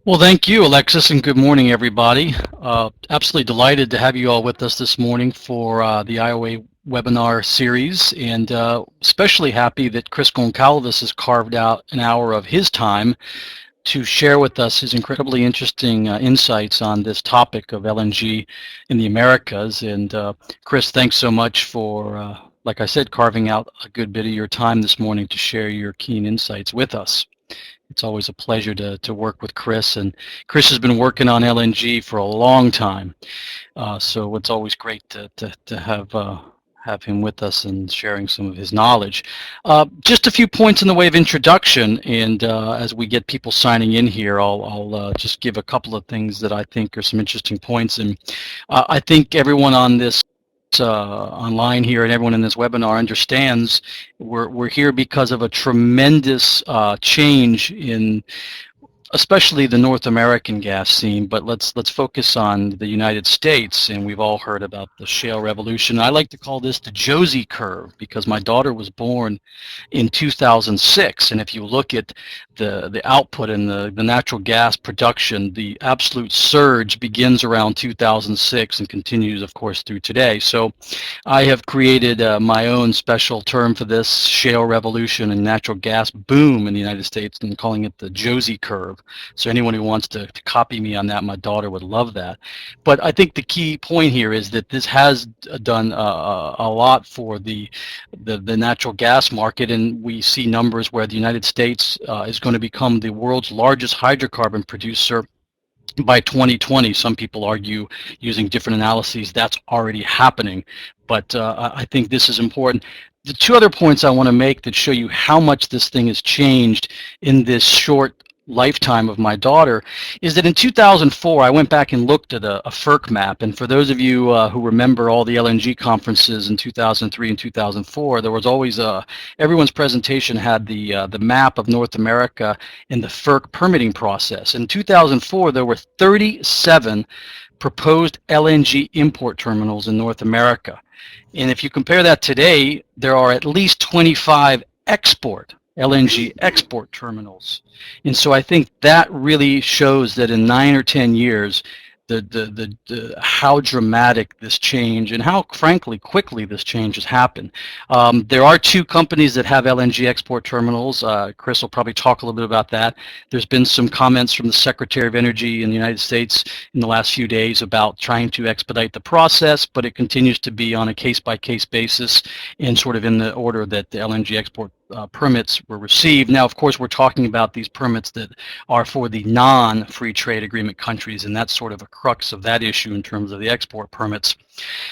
Well, thank you, Alexis, and good morning, everybody. Absolutely delighted to have you all with us this morning for the IOA webinar series, and especially happy that Chris Goncalves has carved out an hour of his time to share with us his incredibly interesting insights on this topic of LNG in the Americas. And Chris, thanks so much for, like I said, carving out a good bit of your time this morning to share your keen insights with us. It's always a pleasure to work with Chris, and Chris has been working on LNG for a long time, so it's always great to have him with us and sharing some of his knowledge. Just a few points in the way of introduction, and as we get people signing in here, I'll just give a couple of things that I think are some interesting points, and I think everyone on this online here and everyone in this webinar understands we're here because of a tremendous change in especially the North American gas scene, but let's focus on the United States, and we've all heard about the shale revolution. I like to call this the Josie curve because my daughter was born in 2006, and if you look at the output and the natural gas production, the absolute surge begins around 2006 and continues, of course, through today. So I have created my own special term for this shale revolution and natural gas boom in the United States and calling it the Josie curve. So anyone who wants to copy me on that, my daughter would love that. But I think the key point here is that this has done a lot for the natural gas market, and we see numbers where the United States is going to become the world's largest hydrocarbon producer by 2020. Some people argue, using different analyses, that's already happening. But I think this is important. The two other points I want to make that show you how much this thing has changed in this short lifetime of my daughter is that in 2004 I went back and looked at a FERC map, and for those of you who remember all the LNG conferences in 2003 and 2004, there was always everyone's presentation had the map of North America and the FERC permitting process. In 2004 there were 37 proposed LNG import terminals in North America, and if you compare that today, there are at least 25 LNG export terminals. And so I think that really shows that in 9 or 10 years, how dramatic this change and how, frankly, quickly this change has happened. There are two companies that have LNG export terminals. Chris will probably talk a little bit about that. There's been some comments from the Secretary of Energy in the United States in the last few days about trying to expedite the process, but it continues to be on a case-by-case basis and sort of in the order that the LNG export permits were received. Now, of course, we're talking about these permits that are for the non-free trade agreement countries, and that's sort of a crux of that issue in terms of the export permits.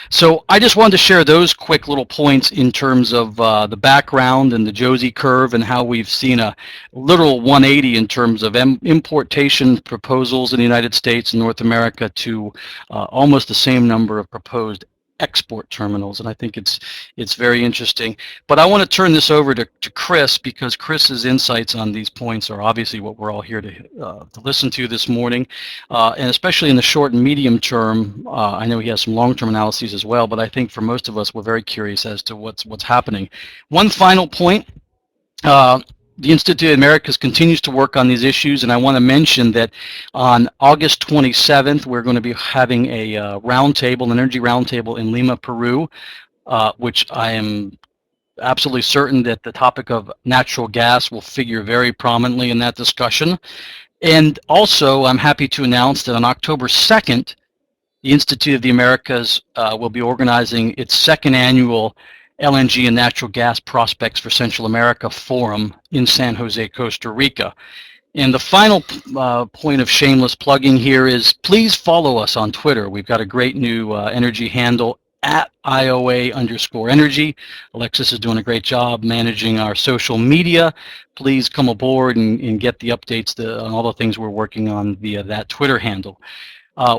So I just wanted to share those quick little points in terms of the background and the Josie curve and how we've seen a literal 180 in terms of importation proposals in the United States and North America to almost the same number of proposed export terminals, and I think it's very interesting. But I want to turn this over to Chris, because Chris's insights on these points are obviously what we're all here to listen to this morning, and especially in the short and medium term. I know he has some long-term analyses as well, but I think for most of us, we're very curious as to what's happening. One final point. The Institute of Americas continues to work on these issues, and I want to mention that on August 27th, we're going to be having a roundtable, an energy roundtable in Lima, Peru, which I am absolutely certain that the topic of natural gas will figure very prominently in that discussion. And also, I'm happy to announce that on October 2nd, the Institute of the Americas will be organizing its second annual LNG and natural gas prospects for Central America forum in San Jose, Costa Rica. And the final point of shameless plugging here is please follow us on Twitter. We've got a great new energy handle at @IOA_energy. Alexis is doing a great job managing our social media. Please come aboard and get the updates on all the things we're working on via that Twitter handle.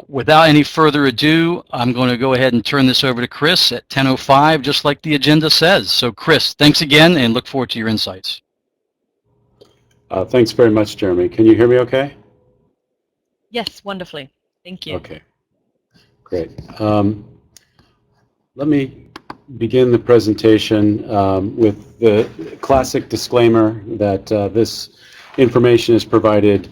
Without any further ado, I'm going to go ahead and turn this over to Chris at 10:05, just like the agenda says. So Chris, thanks again, and look forward to your insights. Thanks very much, Jeremy. Can you hear me okay? Yes, wonderfully. Thank you. Okay, great. Let me begin the presentation with the classic disclaimer that this information is provided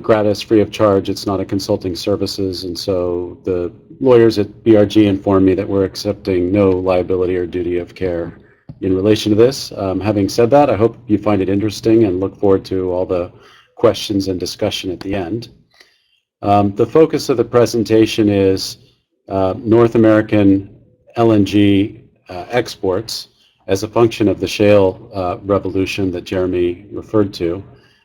gratis, free of charge. It's not a consulting services, and so the lawyers at BRG informed me that we're accepting no liability or duty of care in relation to this. Having said that, I hope you find it interesting and look forward to all the questions and discussion at the end. The focus of the presentation is North American LNG exports as a function of the shale revolution that Jeremy referred to,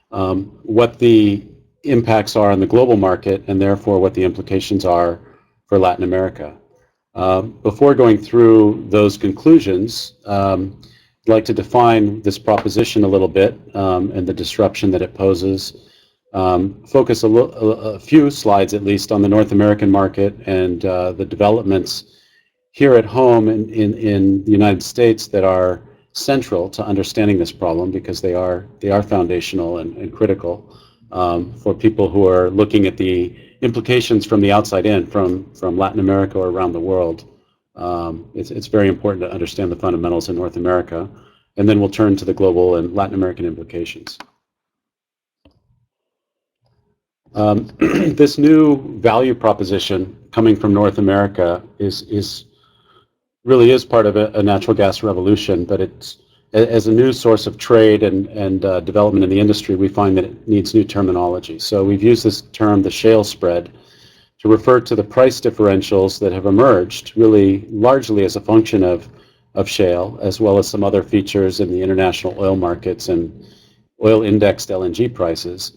what the impacts are on the global market, and therefore what the implications are for Latin America. Before going through those conclusions, I'd like to define this proposition a little bit and the disruption that it poses. Focus a few slides at least on the North American market and the developments here at home in the United States that are central to understanding this problem, because they are foundational and critical for people who are looking at the implications from the outside in, from Latin America or around the world. It's very important to understand the fundamentals in North America, and then we'll turn to the global and Latin American implications. This new value proposition coming from North America really is part of a natural gas revolution, but it's as a new source of trade and development in the industry, we find that it needs new terminology. So we've used this term, the shale spread, to refer to the price differentials that have emerged really largely as a function of shale, as well as some other features in the international oil markets and oil indexed LNG prices.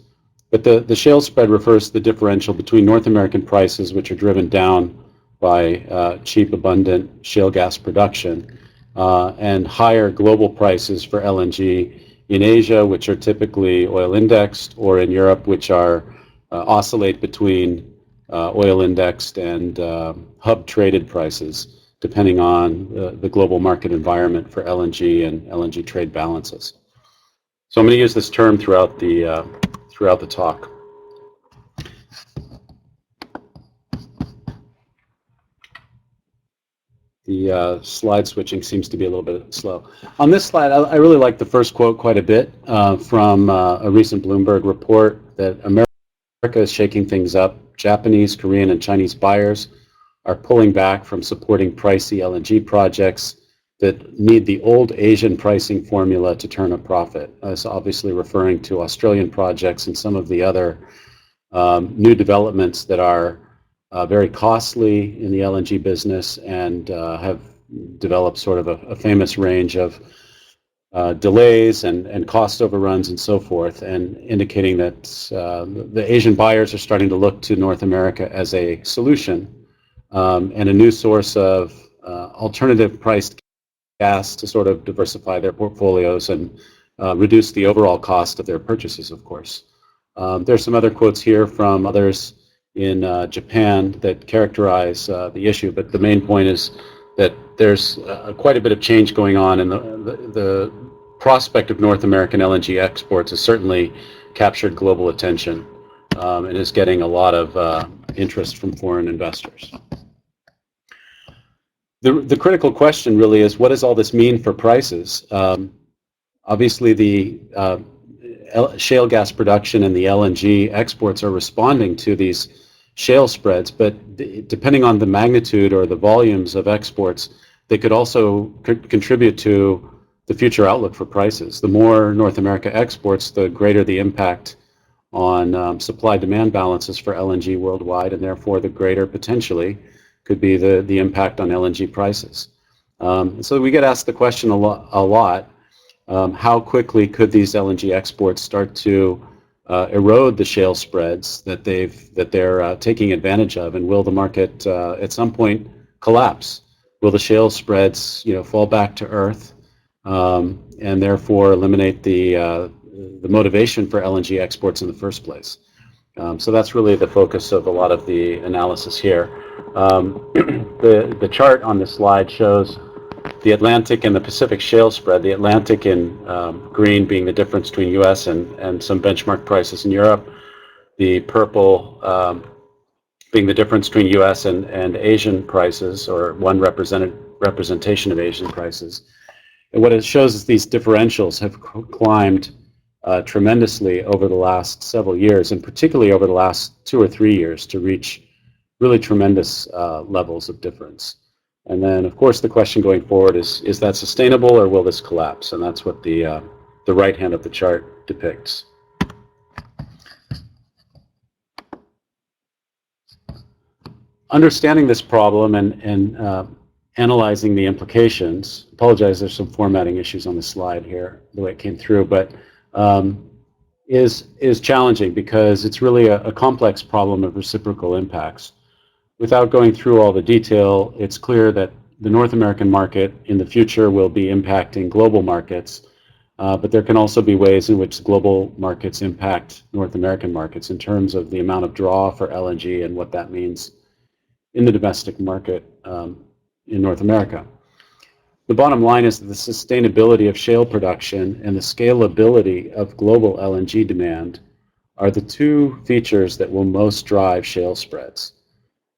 But the shale spread refers to the differential between North American prices, which are driven down by cheap, abundant shale gas production, and higher global prices for LNG in Asia, which are typically oil indexed, or in Europe, which are oscillate between oil indexed and hub traded prices, depending on the global market environment for LNG and LNG trade balances. So I'm going to use this term throughout the talk. The slide switching seems to be a little bit slow. On this slide, I really like the first quote quite a bit from a recent Bloomberg report that America is shaking things up. Japanese, Korean, and Chinese buyers are pulling back from supporting pricey LNG projects that need the old Asian pricing formula to turn a profit. It's obviously referring to Australian projects and some of the other new developments that are very costly in the LNG business and have developed sort of a famous range of delays and cost overruns and so forth, and indicating that the Asian buyers are starting to look to North America as a solution and a new source of alternative priced gas to sort of diversify their portfolios and reduce the overall cost of their purchases, of course. There's some other quotes here from others in Japan that characterize the issue, but the main point is that there's quite a bit of change going on, and the prospect of North American LNG exports has certainly captured global attention and is getting a lot of interest from foreign investors. The critical question really is, what does all this mean for prices? Obviously, the shale gas production and the LNG exports are responding to these shale spreads, but depending on the magnitude or the volumes of exports, they could also contribute to the future outlook for prices. The more North America exports, the greater the impact on supply-demand balances for LNG worldwide, and therefore the greater potentially could be the impact on LNG prices. So we get asked the question a lot, how quickly could these LNG exports start to erode the shale spreads that they're taking advantage of, and will the market at some point collapse? Will the shale spreads fall back to earth and therefore eliminate the motivation for LNG exports in the first place? So that's really the focus of a lot of the analysis here. The chart on this slide shows the Atlantic and the Pacific shale spread, the Atlantic in green being the difference between U.S. and some benchmark prices in Europe, the purple being the difference between U.S. and Asian prices, or one representation of Asian prices. And what it shows is these differentials have climbed tremendously over the last several years, and particularly over the last 2 or 3 years, to reach really tremendous levels of difference. And then, of course, the question going forward is that sustainable, or will this collapse? And that's what the right hand of the chart depicts. Understanding this problem and analyzing the implications. Apologize, there's some formatting issues on the slide here, the way it came through, but is challenging because it's really a complex problem of reciprocal impacts. Without going through all the detail, it's clear that the North American market in the future will be impacting global markets, but there can also be ways in which global markets impact North American markets in terms of the amount of draw for LNG and what that means in the domestic market in North America. The bottom line is that the sustainability of shale production and the scalability of global LNG demand are the two features that will most drive shale spreads,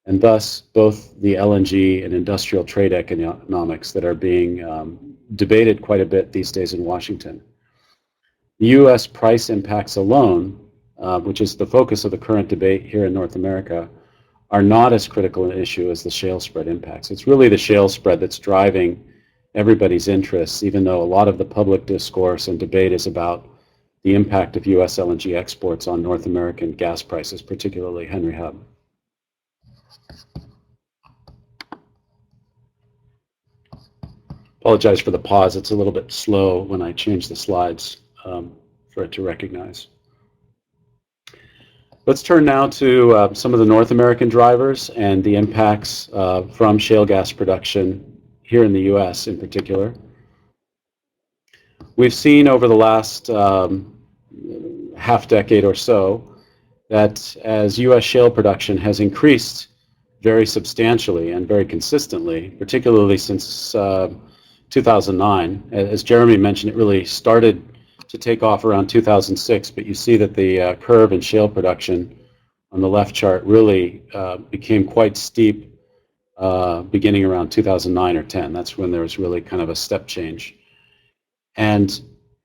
and thus both the LNG and industrial trade economics that are being debated quite a bit these days in Washington. The U.S. price impacts alone, which is the focus of the current debate here in North America, are not as critical an issue as the shale spread impacts. It's really the shale spread that's driving everybody's interests, even though a lot of the public discourse and debate is about the impact of U.S. LNG exports on North American gas prices, particularly Henry Hub. Apologize for the pause. It's a little bit slow when I change the slides for it to recognize. Let's turn now to some of the North American drivers and the impacts from shale gas production here in the U.S. in particular. We've seen over the last half decade or so that as U.S. shale production has increased very substantially and very consistently, particularly since 2009. As Jeremy mentioned, it really started to take off around 2006, but you see that the curve in shale production on the left chart really became quite steep beginning around 2009 or 10. That's when there was really kind of a step change. And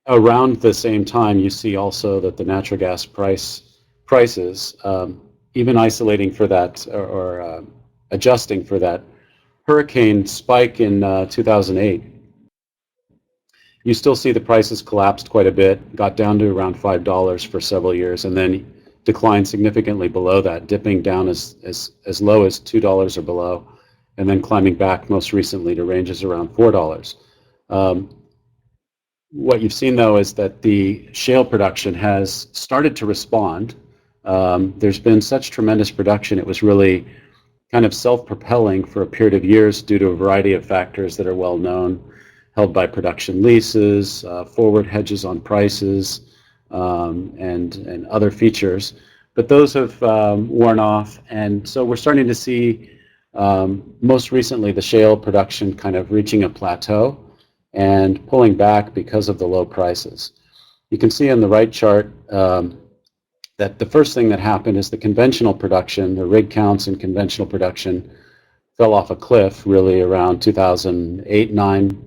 around the same time, you see also that the natural gas prices, even isolating for that or adjusting for that hurricane spike in 2008, you still see the prices collapsed quite a bit, got down to around $5 for several years, and then declined significantly below that, dipping down as low as $2 or below, and then climbing back most recently to ranges around $4. What you've seen, though, is that the shale production has started to respond. There's been such tremendous production, it was really kind of self-propelling for a period of years due to a variety of factors that are well known, held by production leases, forward hedges on prices, and other features. But those have worn off, and so we're starting to see most recently the shale production kind of reaching a plateau and pulling back because of the low prices. You can see on the right chart that the first thing that happened is the conventional production, the rig counts in conventional production fell off a cliff really around 2008-9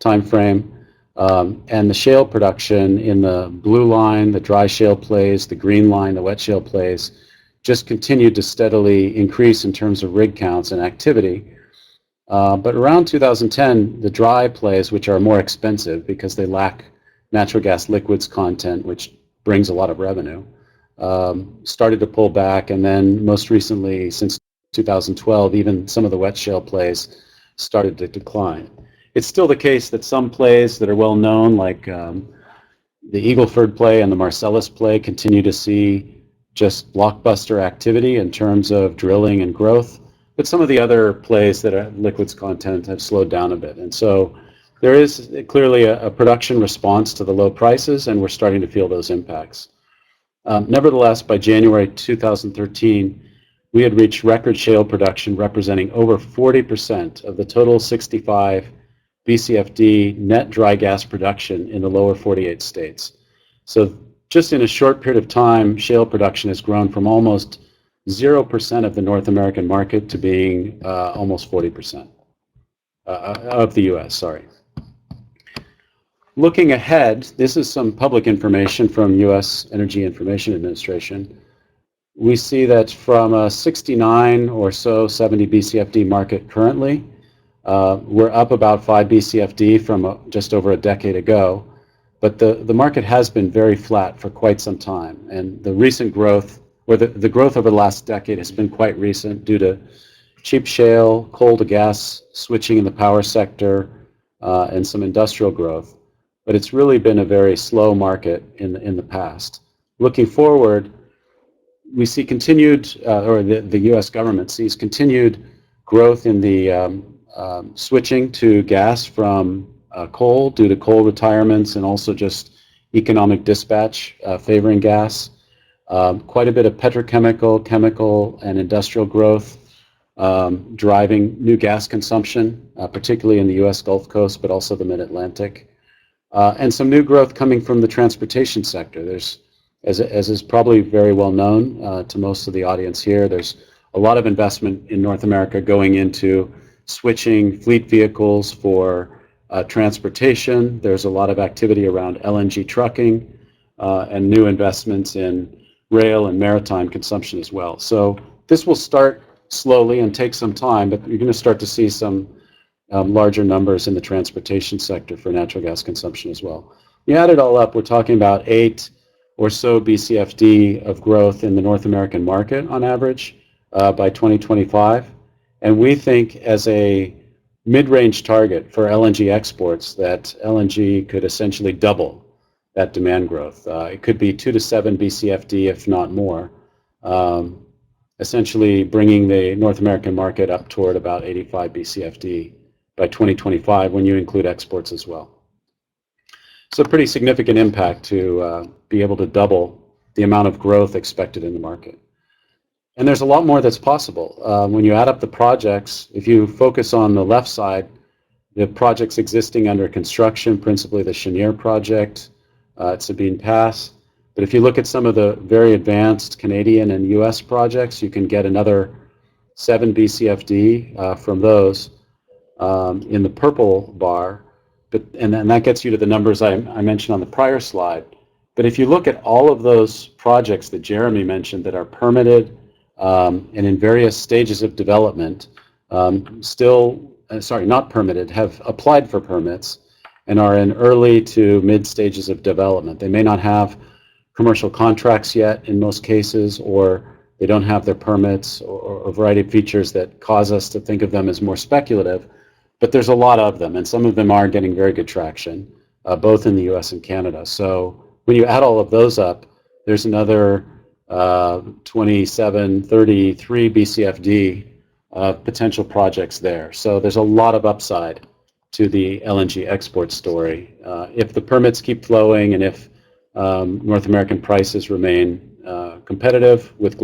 time frame, and the shale production in the blue line, the dry shale plays, the green line, the wet shale plays, just continued to steadily increase in terms of rig counts and activity. But around 2010, the dry plays, which are more expensive because they lack natural gas liquids content, which brings a lot of revenue, started to pull back, and then most recently, since 2012, even some of the wet shale plays started to decline. It's still the case that some plays that are well known, like the Eagle Ford play and the Marcellus play, continue to see just blockbuster activity in terms of drilling and growth, but some of the other plays that are liquids content have slowed down a bit. And so there is clearly a production response to the low prices, and we're starting to feel those impacts. Nevertheless, by January 2013, we had reached record shale production representing over 40% of the total 65 BCFD net dry gas production in the lower 48 states. So just in a short period of time, shale production has grown from almost 0% of the North American market to being almost 40% of the U.S., sorry. Looking ahead, this is some public information from U.S. Energy Information Administration. We see that from a 69 or so 70 BCFD market currently, we're up about 5 BCFD from just over a decade ago, but the market has been very flat for quite some time, and the recent growth, or the growth over the last decade has been quite recent due to cheap shale, coal to gas switching in the power sector, and some industrial growth. But it's really been a very slow market in the past. Looking forward, we see continued, or the U.S. government sees continued growth in the switching to gas from coal due to coal retirements and also just economic dispatch favoring gas. Quite a bit of petrochemical, chemical, and industrial growth driving new gas consumption, particularly in the U.S. Gulf Coast, but also the Mid-Atlantic. And some new growth coming from the transportation sector. There's, as is probably very well known to most of the audience here, there's a lot of investment in North America going into switching fleet vehicles for transportation. There's a lot of activity around LNG trucking and new investments in rail and maritime consumption as well. So this will start slowly and take some time, but you're going to start to see some larger numbers in the transportation sector for natural gas consumption as well. You add it all up, we're talking about 8 or so BCFD of growth in the North American market on average by 2025. And we think as a mid-range target for LNG exports that LNG could essentially double that demand growth. It could be 2 to 7 BCFD, if not more, essentially bringing the North American market up toward about 85 BCFD by 2025 when you include exports as well. So a pretty significant impact to be able to double the amount of growth expected in the market. And there's a lot more that's possible. When you add up the projects, if you focus on the left side, the projects existing under construction, principally the Cheniere project at Sabine Pass. But if you look at some of the very advanced Canadian and US projects, you can get another 7 BCFD from those in the purple bar. And then that gets you to the numbers I mentioned on the prior slide. But if you look at all of those projects that Jeremy mentioned that are permitted and in various stages of development, not permitted, have applied for permits and are in early to mid stages of development. They may not have commercial contracts yet in most cases, or they don't have their permits, or a variety of features that cause us to think of them as more speculative. But there's a lot of them, and some of them are getting very good traction, both in the US and Canada. So when you add all of those up, there's another 27, 33 BCFD of potential projects there. So there's a lot of upside to the LNG export story. If the permits keep flowing and if North American prices remain competitive with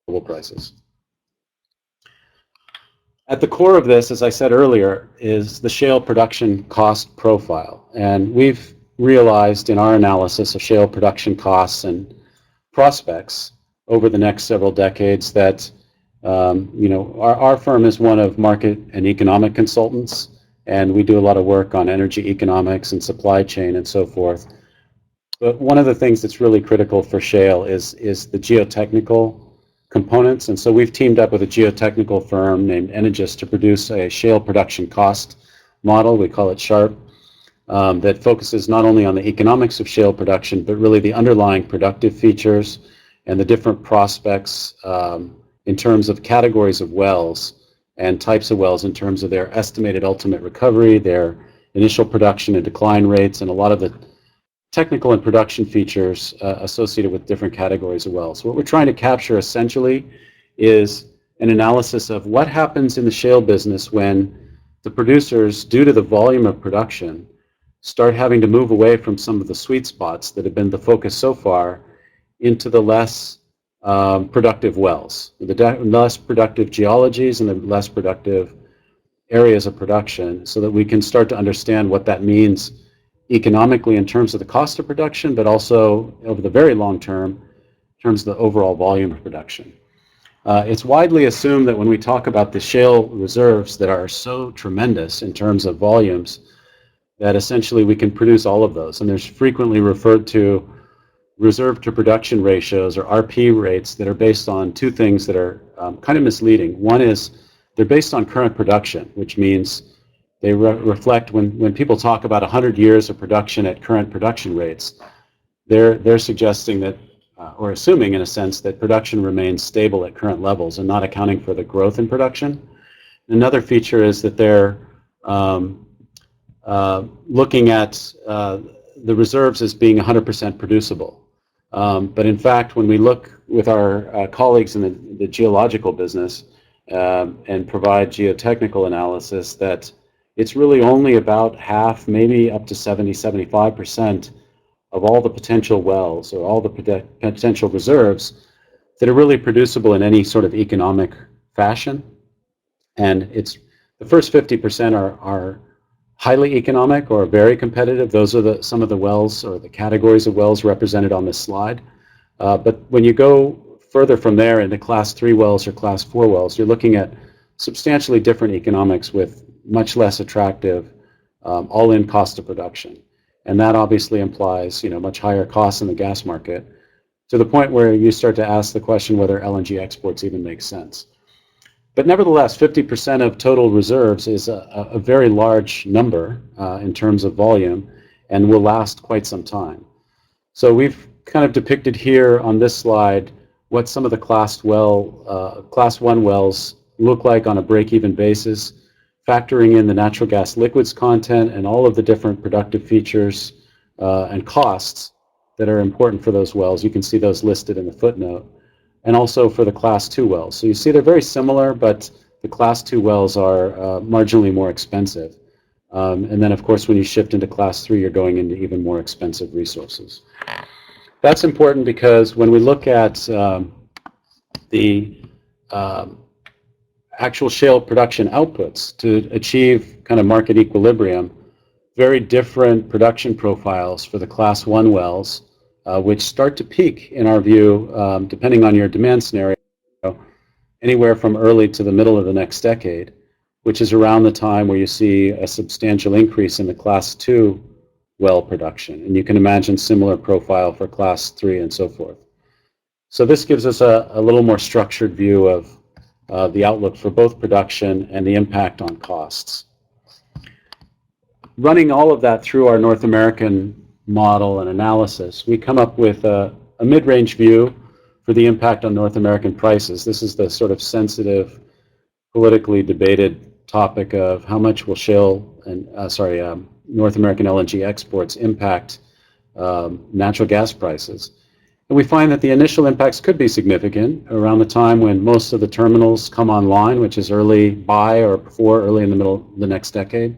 global prices. At the core of this, as I said earlier, is the shale production cost profile. And we've realized in our analysis of shale production costs and prospects over the next several decades that our firm is one of market and economic consultants, and we do a lot of work on energy economics and supply chain and so forth. But one of the things that's really critical for shale is the geotechnical components, and so we've teamed up with a geotechnical firm named Energous to produce a shale production cost model. We call it SHARP, that focuses not only on the economics of shale production, but really the underlying productive features and the different prospects in terms of categories of wells and types of wells in terms of their estimated ultimate recovery, their initial production and decline rates, and a lot of the technical and production features associated with different categories of wells. So what we're trying to capture essentially is an analysis of what happens in the shale business when the producers, due to the volume of production, start having to move away from some of the sweet spots that have been the focus so far into the less productive wells, the less productive geologies and the less productive areas of production, so that we can start to understand what that means economically in terms of the cost of production, but also over the very long term in terms of the overall volume of production. It's widely assumed that when we talk about the shale reserves that are so tremendous in terms of volumes, that essentially we can produce all of those. And there's frequently referred to reserve to production ratios, or RP rates, that are based on two things that are kind of misleading. One is they're based on current production, which means they reflect when people talk about 100 years of production at current production rates, they're suggesting that, or assuming in a sense, that production remains stable at current levels and not accounting for the growth in production. Another feature is that they're looking at the reserves as being 100% producible. But in fact, when we look with our colleagues in the geological business and provide geotechnical analysis, that it's really only about half, maybe up to 70-75% of all the potential wells or all the potential reserves that are really producible in any sort of economic fashion. And it's the first 50% are highly economic or very competitive. Those are some of the wells or the categories of wells represented on this slide. But when you go further from there into class 3 wells or class 4 wells, you're looking at substantially different economics with much less attractive all-in cost of production. And that obviously implies, much higher costs in the gas market, to the point where you start to ask the question whether LNG exports even make sense. But nevertheless, 50% of total reserves is a very large number in terms of volume, and will last quite some time. So we've kind of depicted here on this slide what some of the class 1 wells look like on a break-even basis, factoring in the natural gas liquids content and all of the different productive features and costs that are important for those wells. You can see those listed in the footnote. And also for the class 2 wells. So you see they're very similar, but the class 2 wells are marginally more expensive. And then, of course, when you shift into class 3, you're going into even more expensive resources. That's important because when we look at the actual shale production outputs to achieve kind of market equilibrium, very different production profiles for the class 1 wells, which start to peak, in our view, depending on your demand scenario, anywhere from early to the middle of the next decade, which is around the time where you see a substantial increase in the class 2 well production. And you can imagine similar profile for class 3 and so forth. So this gives us a little more structured view of the outlook for both production and the impact on costs. Running all of that through our North American model and analysis, we come up with a mid-range view for the impact on North American prices. This is the sort of sensitive, politically debated topic of how much will North American LNG exports impact natural gas prices. And we find that the initial impacts could be significant around the time when most of the terminals come online, which is early or before early in the middle of the next decade,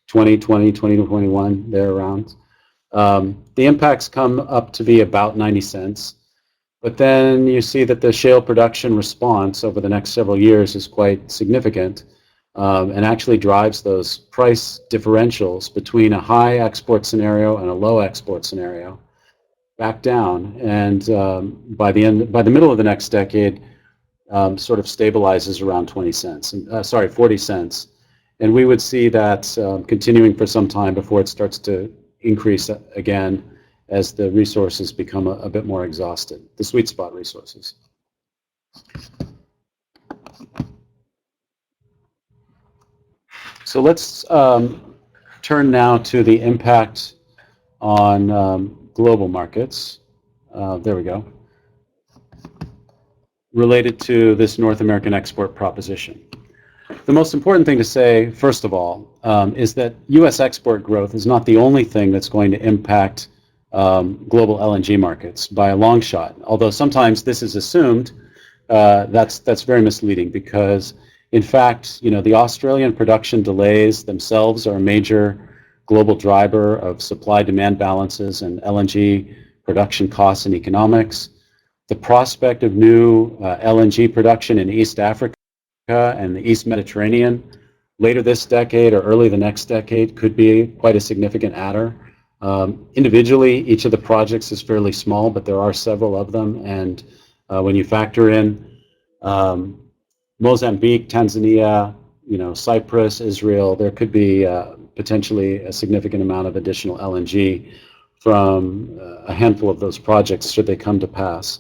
2020, 2021, there around. The impacts come up to be about 90 cents. But then you see that the shale production response over the next several years is quite significant and actually drives those price differentials between a high export scenario and a low export scenario back down. And by the middle of the next decade, sort of stabilizes around 40 cents. And we would see that continuing for some time before it starts to increase again as the resources become a bit more exhausted, the sweet spot resources. So let's turn now to the impact on global markets. There we go. Related to this North American export proposition. The most important thing to say, first of all, is that U.S. export growth is not the only thing that's going to impact global LNG markets by a long shot. Although sometimes this is assumed, that's very misleading because, in fact, the Australian production delays themselves are a major global driver of supply-demand balances and LNG production costs and economics. The prospect of new LNG production in East Africa and the East Mediterranean later this decade or early the next decade could be quite a significant adder. Individually, each of the projects is fairly small, but there are several of them. And when you factor in Mozambique, Tanzania, Cyprus, Israel, there could be potentially a significant amount of additional LNG from a handful of those projects should they come to pass.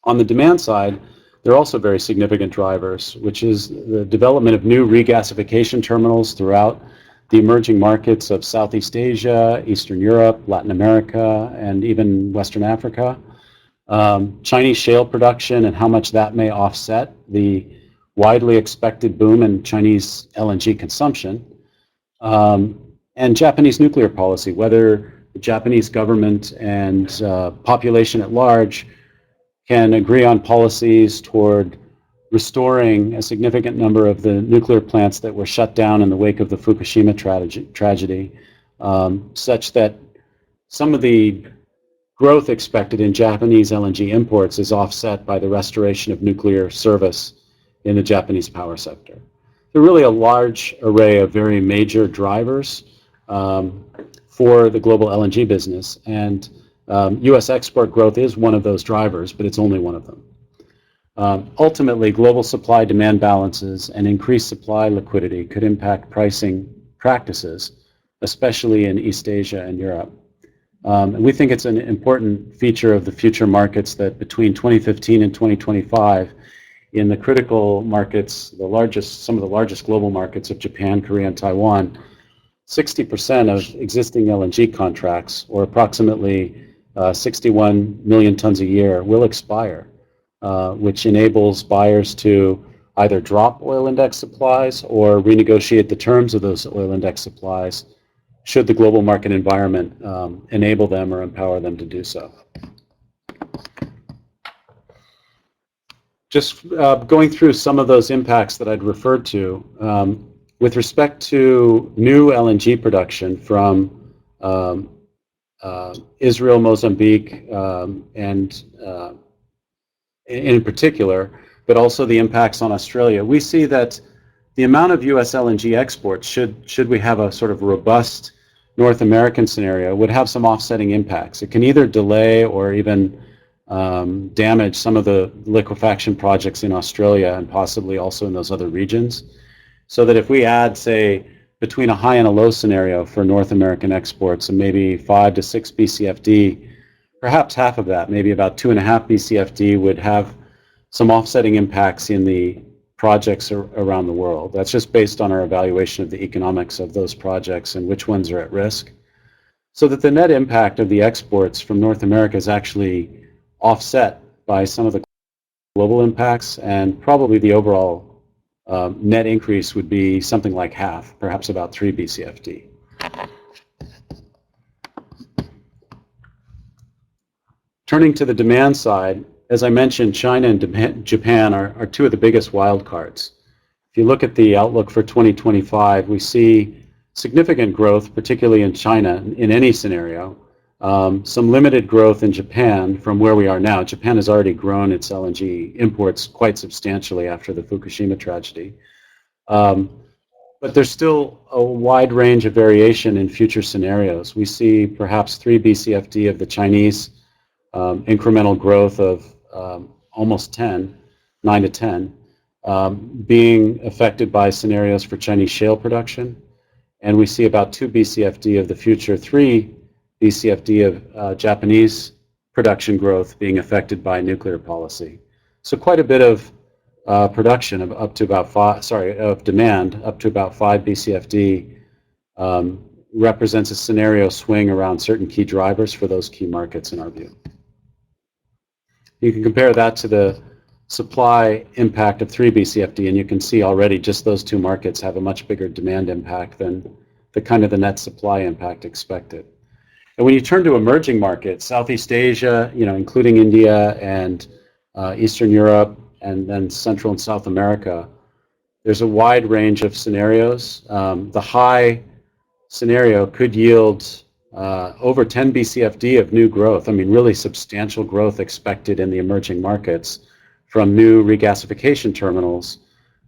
On the demand side, there are also very significant drivers, which is the development of new regasification terminals throughout the emerging markets of Southeast Asia, Eastern Europe, Latin America, and even Western Africa. Chinese shale production and how much that may offset the widely expected boom in Chinese LNG consumption. And Japanese nuclear policy, whether the Japanese government and population at large can agree on policies toward restoring a significant number of the nuclear plants that were shut down in the wake of the Fukushima tragedy, such that some of the growth expected in Japanese LNG imports is offset by the restoration of nuclear service in the Japanese power sector. There are really a large array of very major drivers for the global LNG business, and U.S. export growth is one of those drivers, but it's only one of them. Ultimately, global supply-demand balances and increased supply liquidity could impact pricing practices, especially in East Asia and Europe. And we think it's an important feature of the future markets that between 2015 and 2025, in the critical markets, some of the largest global markets of Japan, Korea, and Taiwan, 60% of existing LNG contracts, or approximately 61 million tons a year, will expire, which enables buyers to either drop oil index supplies or renegotiate the terms of those oil index supplies should the global market environment enable them or empower them to do so. Just going through some of those impacts that I'd referred to, with respect to new LNG production from Israel, Mozambique, and in particular, but also the impacts on Australia, we see that the amount of U.S. LNG exports, should we have a sort of robust North American scenario, would have some offsetting impacts. It can either delay or even damage some of the liquefaction projects in Australia and possibly also in those other regions. So that if we add, say, between a high and a low scenario for North American exports and maybe 5 to 6 BCFD, perhaps half of that, maybe about 2.5 BCFD, would have some offsetting impacts in the projects around the world. That's just based on our evaluation of the economics of those projects and which ones are at risk. So that the net impact of the exports from North America is actually offset by some of the global impacts, and probably the overall net increase would be something like half, perhaps about 3 BCFD. Turning to the demand side, as I mentioned, China and Japan are two of the biggest wildcards. If you look at the outlook for 2025, we see significant growth, particularly in China, in any scenario. Some limited growth in Japan from where we are now. Japan has already grown its LNG imports quite substantially after the Fukushima tragedy. But there's still a wide range of variation in future scenarios. We see perhaps 3 BCFD of the Chinese incremental growth of almost 10, 9 to 10, being affected by scenarios for Chinese shale production. And we see about 2 BCFD of the future 3 BCFD of Japanese production growth being affected by nuclear policy. So quite a bit of production of up to about of demand up to about 5 BCFD represents a scenario swing around certain key drivers for those key markets in our view. You can compare that to the supply impact of 3 BCFD, and you can see already just those two markets have a much bigger demand impact than the net supply impact expected. And when you turn to emerging markets, Southeast Asia, including India and Eastern Europe, and then Central and South America, there's a wide range of scenarios. The high scenario could yield over 10 BCFD of new growth. I mean, really substantial growth expected in the emerging markets from new regasification terminals.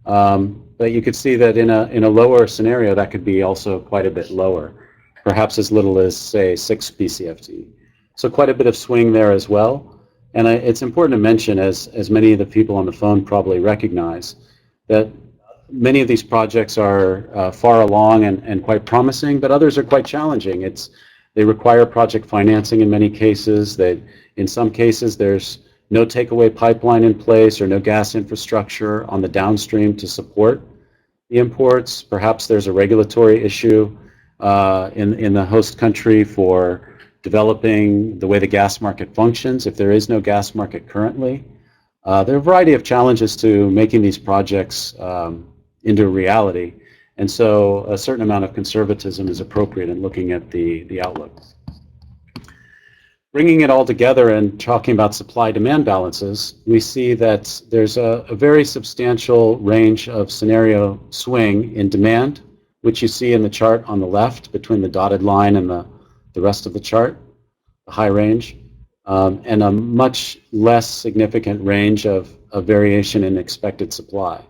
But you could see that in a lower scenario, that could be also quite a bit lower, perhaps as little as, say, 6 BCFD. So quite a bit of swing there as well. And it's important to mention, as many of the people on the phone probably recognize, that Many of these projects are far along and quite promising, but others are quite challenging. They require project financing in many cases. In some cases, there's no takeaway pipeline in place or no gas infrastructure on the downstream to support the imports. Perhaps there's a regulatory issue in the host country for developing the way the gas market functions if there is no gas market currently. There are a variety of challenges to making these projects into reality, and so a certain amount of conservatism is appropriate in looking at the outlook. Bringing it all together and talking about supply-demand balances, we see that there's a very substantial range of scenario swing in demand, which you see in the chart on the left between the dotted line and the rest of the chart, the high range, and a much less significant range of variation in expected supply.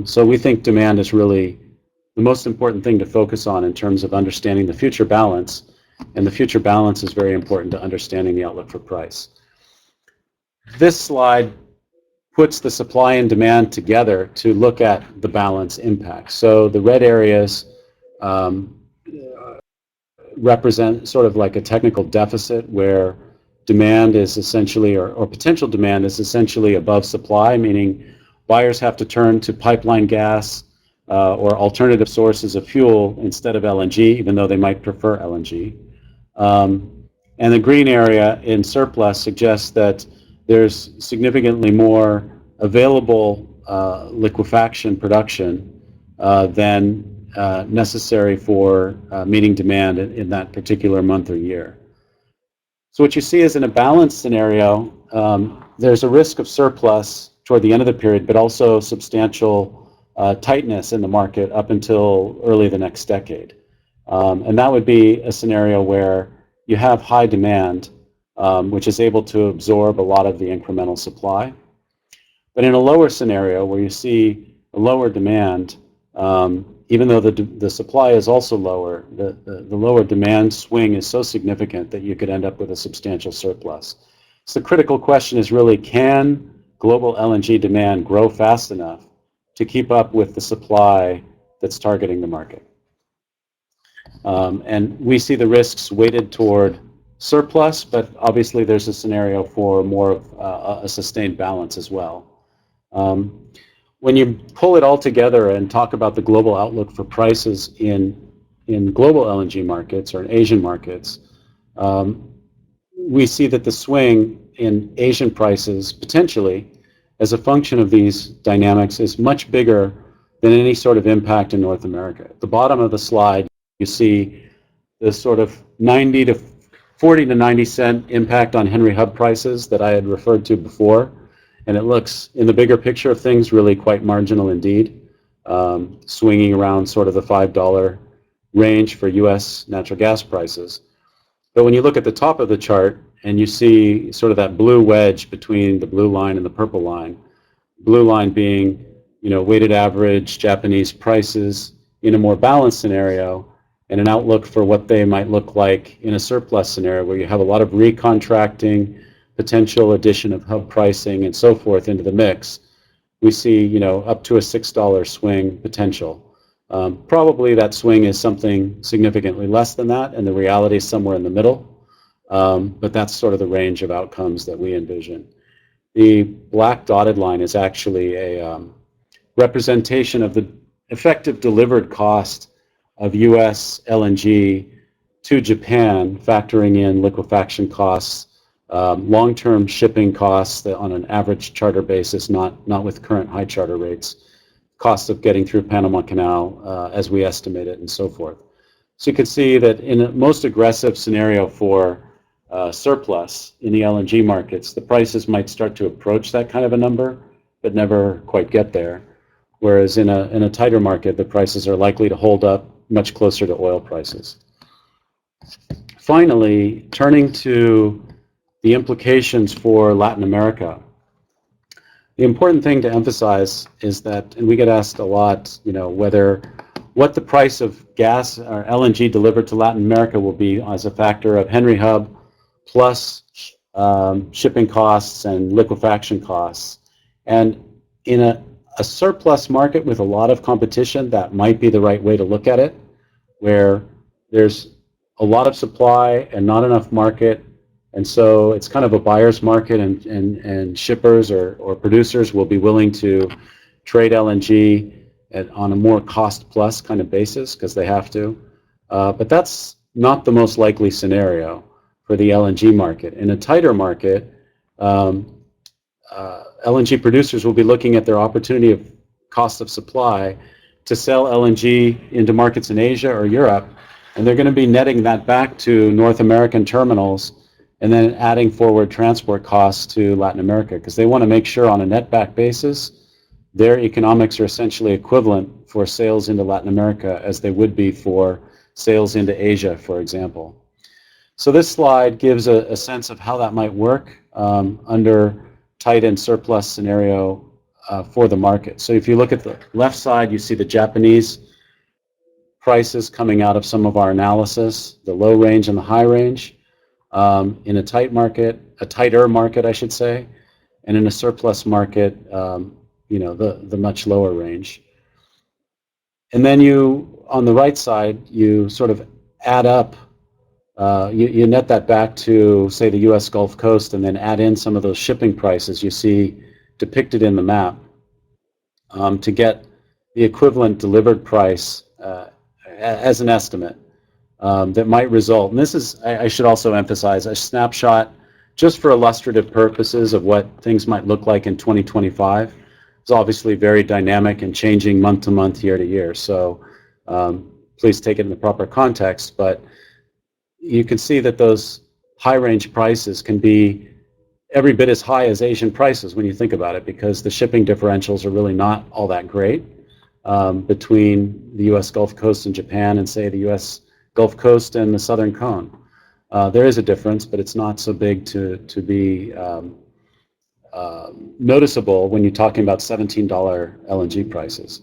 So we think demand is really the most important thing to focus on in terms of understanding the future balance, and the future balance is very important to understanding the outlook for price. This slide puts the supply and demand together to look at the balance impact. So the red areas represent sort of like a technical deficit where demand is essentially, or potential demand is essentially above supply, meaning buyers have to turn to pipeline gas or alternative sources of fuel instead of LNG, even though they might prefer LNG. And the green area in surplus suggests that there's significantly more available liquefaction production than necessary for meeting demand in that particular month or year. So what you see is in a balanced scenario, there's a risk of surplus toward the end of the period, but also substantial tightness in the market up until early the next decade. And that would be a scenario where you have high demand, which is able to absorb a lot of the incremental supply. But in a lower scenario where you see a lower demand, even though the supply is also lower, the lower demand swing is so significant that you could end up with a substantial surplus. So the critical question is really, can global LNG demand grow fast enough to keep up with the supply that's targeting the market? And we see the risks weighted toward surplus, but obviously there's a scenario for more of a sustained balance as well. When you pull it all together and talk about the global outlook for prices in global LNG markets or in Asian markets, we see that the swing in Asian prices potentially as a function of these dynamics is much bigger than any sort of impact in North America. At the bottom of the slide, you see the sort of 40 to 90 cent impact on Henry Hub prices that I had referred to before. And it looks, in the bigger picture of things, really quite marginal indeed, swinging around sort of the $5 range for U.S. natural gas prices. But when you look at the top of the chart and you see sort of that blue wedge between the blue line and the purple line, blue line being, weighted average Japanese prices in a more balanced scenario, and an outlook for what they might look like in a surplus scenario where you have a lot of recontracting, potential addition of hub pricing and so forth into the mix. We see, up to a $6 swing potential. Probably that swing is something significantly less than that, and the reality is somewhere in the middle. But that's sort of the range of outcomes that we envision. The black dotted line is actually a representation of the effective delivered cost of U.S. LNG to Japan, factoring in liquefaction costs, long-term shipping costs on an average charter basis, not with current high charter rates, cost of getting through Panama Canal as we estimate it, and so forth. So you can see that in a most aggressive scenario for surplus in the LNG markets, the prices might start to approach that kind of a number, but never quite get there. Whereas in a tighter market, the prices are likely to hold up much closer to oil prices. Finally, turning to the implications for Latin America. The important thing to emphasize is that, and we get asked a lot, what the price of gas or LNG delivered to Latin America will be as a factor of Henry Hub plus shipping costs and liquefaction costs. And in a surplus market with a lot of competition, that might be the right way to look at it, where there's a lot of supply and not enough market, and so it's kind of a buyer's market, and shippers or producers will be willing to trade LNG on a more cost-plus kind of basis because they have to. But that's not the most likely scenario for the LNG market. In a tighter market, LNG producers will be looking at their opportunity of cost of supply to sell LNG into markets in Asia or Europe, and they're going to be netting that back to North American terminals and then adding forward transport costs to Latin America because they want to make sure on a net back basis their economics are essentially equivalent for sales into Latin America as they would be for sales into Asia, for example. So this slide gives a sense of how that might work under tight and surplus scenario for the market. So if you look at the left side, you see the Japanese prices coming out of some of our analysis, the low range and the high range, in a tight market, a tighter market, I should say, and in a surplus market, the much lower range. And then on the right side, you sort of add up, you net that back to, say, the U.S. Gulf Coast, and then add in some of those shipping prices you see depicted in the map to get the equivalent delivered price as an estimate that might result. And this is, I should also emphasize, a snapshot just for illustrative purposes of what things might look like in 2025. It's obviously very dynamic and changing month to month, year to year. So please take it in the proper context. But you can see that those high range prices can be every bit as high as Asian prices when you think about it, because the shipping differentials are really not all that great between the U.S. Gulf Coast and Japan and, say, the U.S. Gulf Coast and the Southern Cone. There is a difference, but it's not so big to be noticeable when you're talking about $17 LNG prices.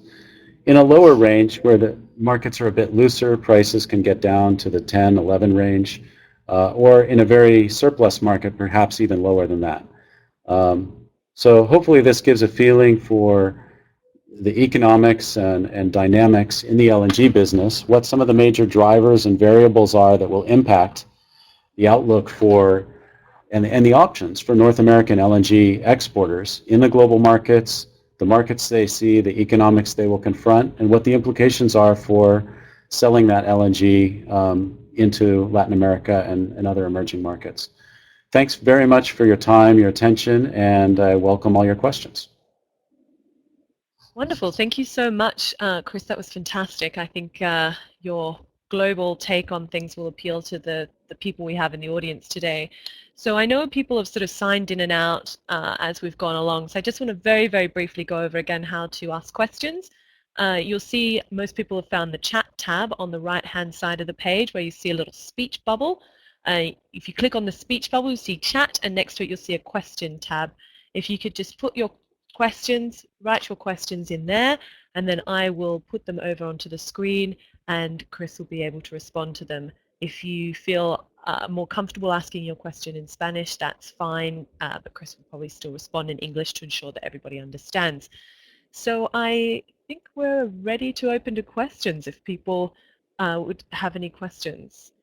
In a lower range, where the markets are a bit looser, prices can get down to the 10, 11 range, or in a very surplus market, perhaps even lower than that. So hopefully this gives a feeling for the economics and dynamics in the LNG business, what some of the major drivers and variables are that will impact the outlook for and the options for North American LNG exporters in the global markets, the markets they see, the economics they will confront, and what the implications are for selling that LNG into Latin America and other emerging markets. Thanks very much for your time, your attention, and I welcome all your questions. Wonderful. Thank you so much, Chris. That was fantastic. I think your global take on things will appeal to the people we have in the audience today. So I know people have sort of signed in and out as we've gone along. So I just want to very, very briefly go over again how to ask questions. You'll see most people have found the chat tab on the right-hand side of the page where you see a little speech bubble. If you click on the speech bubble, you see chat, and next to it you'll see a question tab. If you could just put your questions, write your questions in there, and then I will put them over onto the screen and Chris will be able to respond to them. If you feel more comfortable asking your question in Spanish, that's fine, but Chris will probably still respond in English to ensure that everybody understands. So I think we're ready to open to questions if people would have any questions.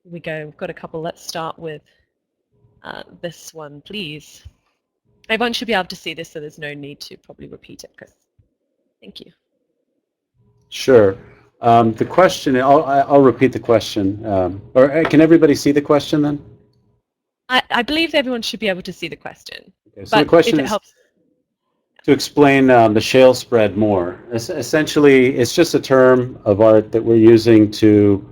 Here we go, we've got a couple. Let's start with this one, please. Everyone should be able to see this, so there's no need to probably repeat it, Chris. Thank you. Sure. The question, I'll repeat the question. Or can everybody see the question then? I believe everyone should be able to see the question. Okay, so the question is helps, to explain the shale spread more. Essentially, it's just a term of art that we're using to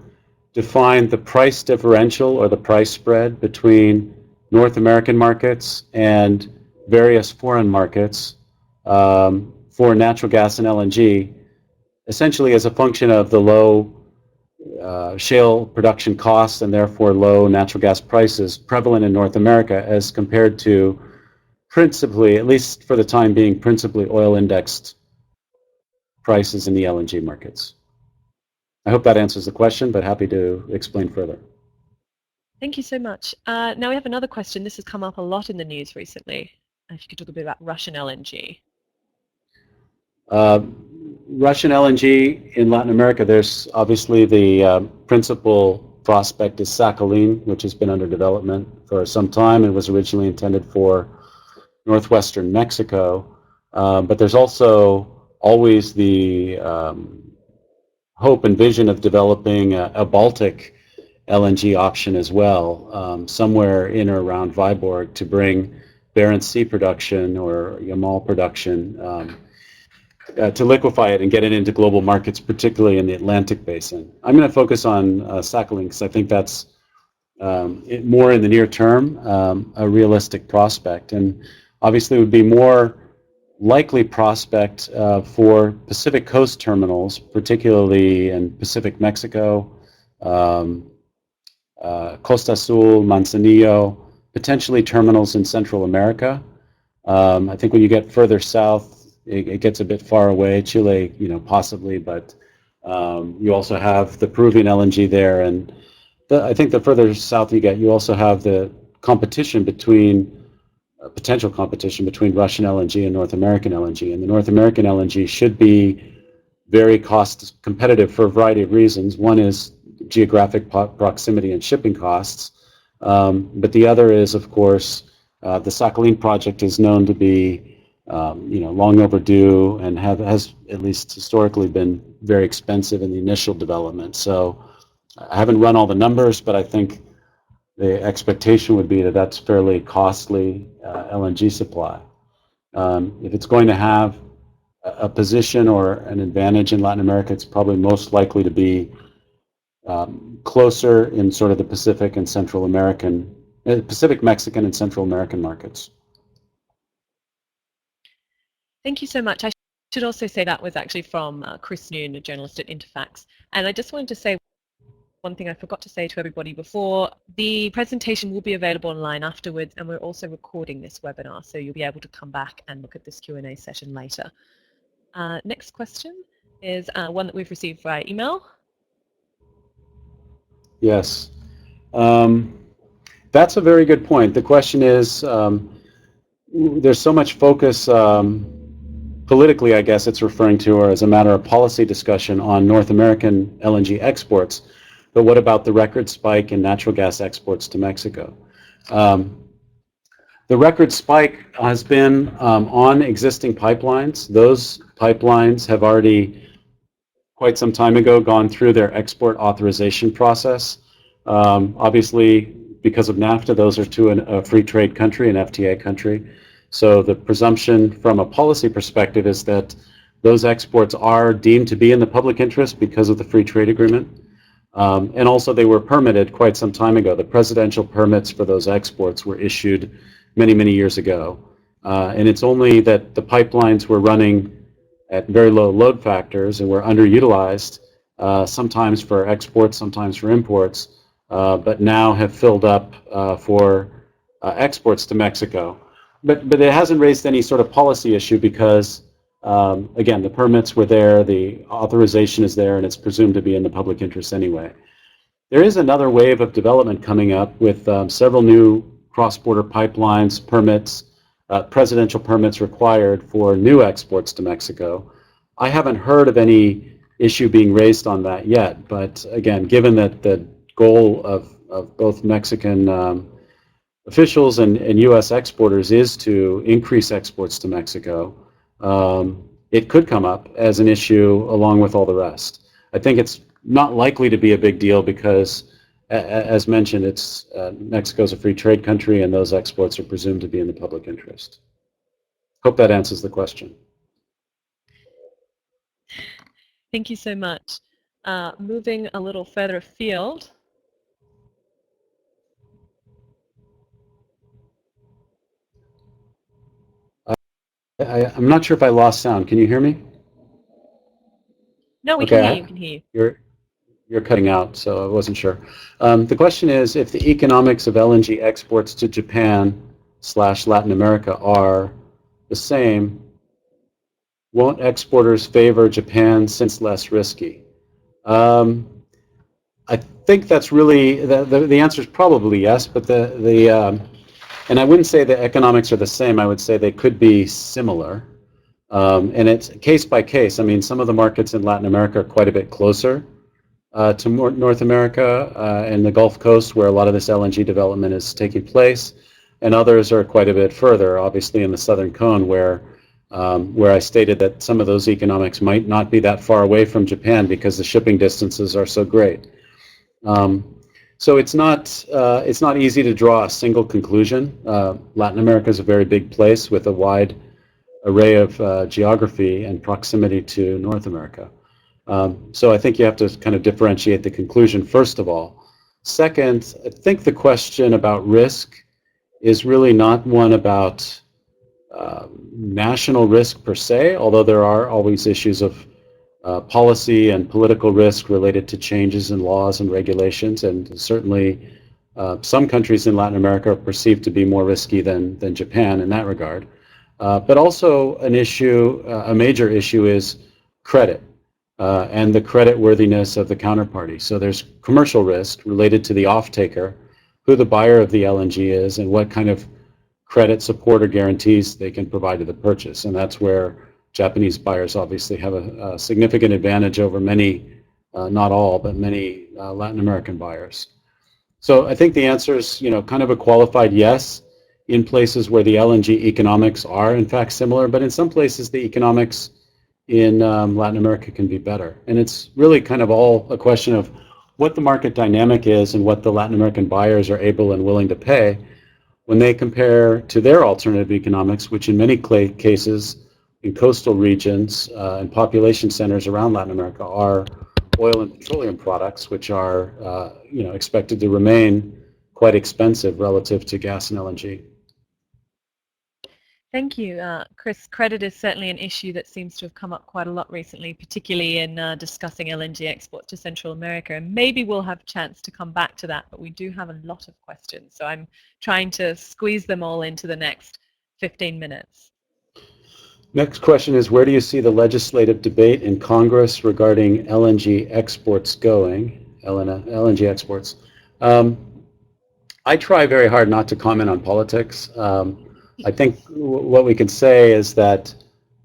define the price differential or the price spread between North American markets and various foreign markets for natural gas and LNG, essentially as a function of the low shale production costs and therefore low natural gas prices prevalent in North America as compared to principally, at least for the time being, principally oil indexed prices in the LNG markets. I hope that answers the question, but happy to explain further. Thank you so much. Now we have another question. This has come up a lot in the news recently. If you could talk a bit about Russian LNG. Uh, Russian LNG in Latin America, there's obviously the principal prospect is Sakhalin, which has been under development for some time and was originally intended for northwestern Mexico. But there's also always the hope and vision of developing a Baltic LNG option as well, somewhere in or around Viborg to bring Barents Sea production or Yamal production to liquefy it and get it into global markets, particularly in the Atlantic basin. I'm going to focus on Sakhalin because I think that's more in the near term, a realistic prospect. And obviously it would be more likely prospect for Pacific Coast terminals, particularly in Pacific Mexico, Costa Azul, Manzanillo, potentially terminals in Central America. I think when you get further south, it gets a bit far away. Chile, possibly, but you also have the Peruvian LNG there, and I think the further south you get, you also have the competition between potential competition between Russian LNG and North American LNG, and the North American LNG should be very cost competitive for a variety of reasons. One is geographic proximity and shipping costs, but the other is, of course, the Sakhalin project is known to be long overdue and has at least historically been very expensive in the initial development. So I haven't run all the numbers, but I think the expectation would be that that's fairly costly LNG supply. If it's going to have a position or an advantage in Latin America, it's probably most likely to be closer in sort of the Pacific and Central American, Pacific Mexican and Central American markets. Thank you so much. I should also say that was actually from Chris Noon, a journalist at Interfax. And I just wanted to say one thing I forgot to say to everybody before. The presentation will be available online afterwards, and we're also recording this webinar, so you'll be able to come back and look at this Q&A session later. Next question is one that we've received via email. Yes. That's a very good point. The question is, there's so much focus politically, I guess it's referring to, or as a matter of policy discussion on North American LNG exports, but what about the record spike in natural gas exports to Mexico? The record spike has been on existing pipelines. Those pipelines have already, quite some time ago, gone through their export authorization process. Obviously, because of NAFTA, those are to a free trade country, an FTA country. So the presumption from a policy perspective is that those exports are deemed to be in the public interest because of the free trade agreement. And also they were permitted quite some time ago. The presidential permits for those exports were issued many, many years ago. And it's only that the pipelines were running at very low load factors and were underutilized, sometimes for exports, sometimes for imports, but now have filled up for exports to Mexico. But it hasn't raised any sort of policy issue because, again, the permits were there, the authorization is there, and it's presumed to be in the public interest anyway. There is another wave of development coming up with several new cross-border pipelines, permits, presidential permits required for new exports to Mexico. I haven't heard of any issue being raised on that yet, but again, given that the goal of both Mexican officials and U.S. exporters is to increase exports to Mexico, it could come up as an issue along with all the rest. I think it's not likely to be a big deal because, as mentioned, it's Mexico's a free trade country and those exports are presumed to be in the public interest. Hope that answers the question. Thank you so much. Moving a little further afield. I'm not sure if I lost sound. Can you hear me? No, we can hear you. We can hear you. You're cutting out, so I wasn't sure. The question is, if the economics of LNG exports to Japan/Latin America are the same, won't exporters favor Japan since less risky? I think that's really, the answer is probably yes, but and I wouldn't say the economics are the same. I would say they could be similar. And it's case by case. I mean, some of the markets in Latin America are quite a bit closer to North America and the Gulf Coast, where a lot of this LNG development is taking place, and others are quite a bit further, obviously in the Southern Cone, where I stated that some of those economics might not be that far away from Japan because the shipping distances are so great. So it's not easy to draw a single conclusion. Latin America is a very big place with a wide array of geography and proximity to North America. So I think you have to kind of differentiate the conclusion first of all. Second, I think the question about risk is really not one about national risk per se, although there are always issues of policy and political risk related to changes in laws and regulations, and certainly some countries in Latin America are perceived to be more risky than Japan in that regard. But also an issue, a major issue is credit and the credit worthiness of the counterparty. So there's commercial risk related to the off-taker, who the buyer of the LNG is, and what kind of credit support or guarantees they can provide to the purchase. And that's where Japanese buyers obviously have a significant advantage over many, not all, but many Latin American buyers. So I think the answer is, kind of a qualified yes in places where the LNG economics are in fact similar, but in some places the economics in Latin America can be better. And it's really kind of all a question of what the market dynamic is and what the Latin American buyers are able and willing to pay when they compare to their alternative economics, which in many cases in coastal regions and population centers around Latin America are oil and petroleum products, which are expected to remain quite expensive relative to gas and LNG. Thank you, Chris. Credit is certainly an issue that seems to have come up quite a lot recently, particularly in discussing LNG export to Central America. And maybe we'll have a chance to come back to that, but we do have a lot of questions. So I'm trying to squeeze them all into the next 15 minutes. Next question is, where do you see the legislative debate in Congress regarding LNG exports going? LNG exports. I try very hard not to comment on politics. I think what we can say is that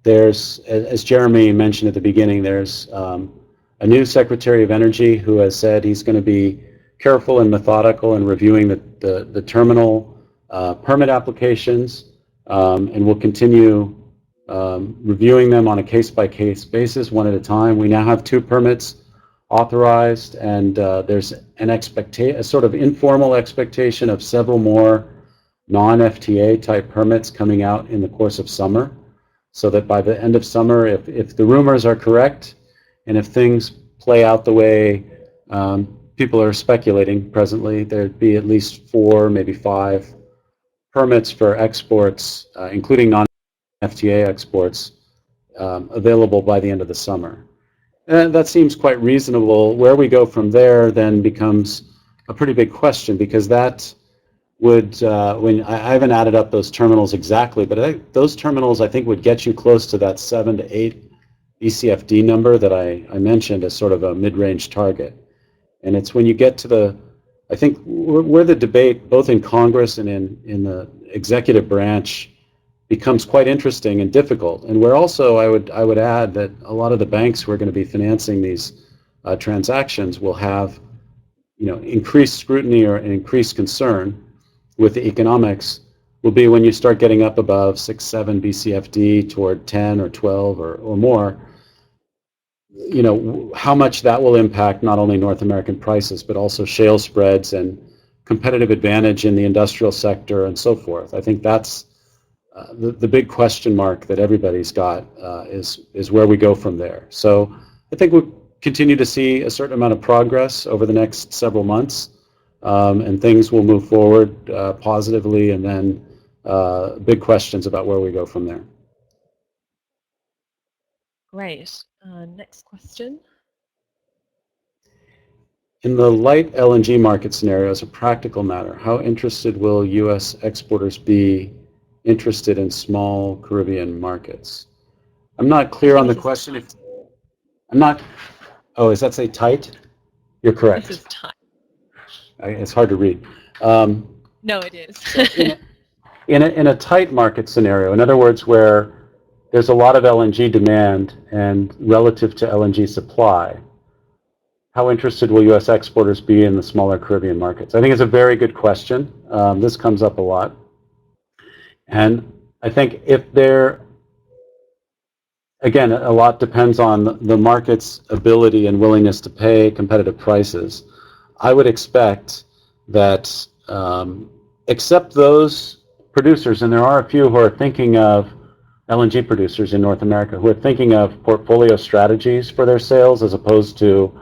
there's, as Jeremy mentioned at the beginning, there's a new Secretary of Energy who has said he's going to be careful and methodical in reviewing the terminal permit applications, and will continue reviewing them on a case-by-case basis, one at a time. We now have 2 permits authorized, and there's a sort of informal expectation of several more non-FTA type permits coming out in the course of summer, so that by the end of summer, if the rumors are correct, and if things play out the way people are speculating presently, there'd be at least 4, maybe 5 permits for exports, including non-FTA exports, available by the end of the summer. And that seems quite reasonable. Where we go from there then becomes a pretty big question, because that would, when I haven't added up those terminals exactly, but those terminals I think would get you close to that 7 to 8 BCFD number that I mentioned as sort of a mid-range target. And it's when you get to I think where the debate both in Congress and in the executive branch becomes quite interesting and difficult, and where also I would add that a lot of the banks who are going to be financing these transactions will have increased scrutiny or an increased concern with the economics, will be when you start getting up above 6, 7 BCFD toward 10 or 12 or more, how much that will impact not only North American prices, but also shale spreads and competitive advantage in the industrial sector and so forth. I think that's the big question mark that everybody's got is where we go from there. So I think we'll continue to see a certain amount of progress over the next several months, and things will move forward positively, and then big questions about where we go from there. Great. Next question. In the light LNG market scenario, as a practical matter, how interested will U.S. exporters be interested in small Caribbean markets? I'm not clear on the question. Oh, does that say tight? You're correct. This is tight. It's hard to read. No, it is. in a tight market scenario, in other words, where there's a lot of LNG demand, and relative to LNG supply, how interested will U.S. exporters be in the smaller Caribbean markets? I think it's a very good question. This comes up a lot. And I think if there, again, a lot depends on the market's ability and willingness to pay competitive prices. I would expect that, except those producers, and there are a few who are thinking of LNG producers in North America who are thinking of portfolio strategies for their sales as opposed to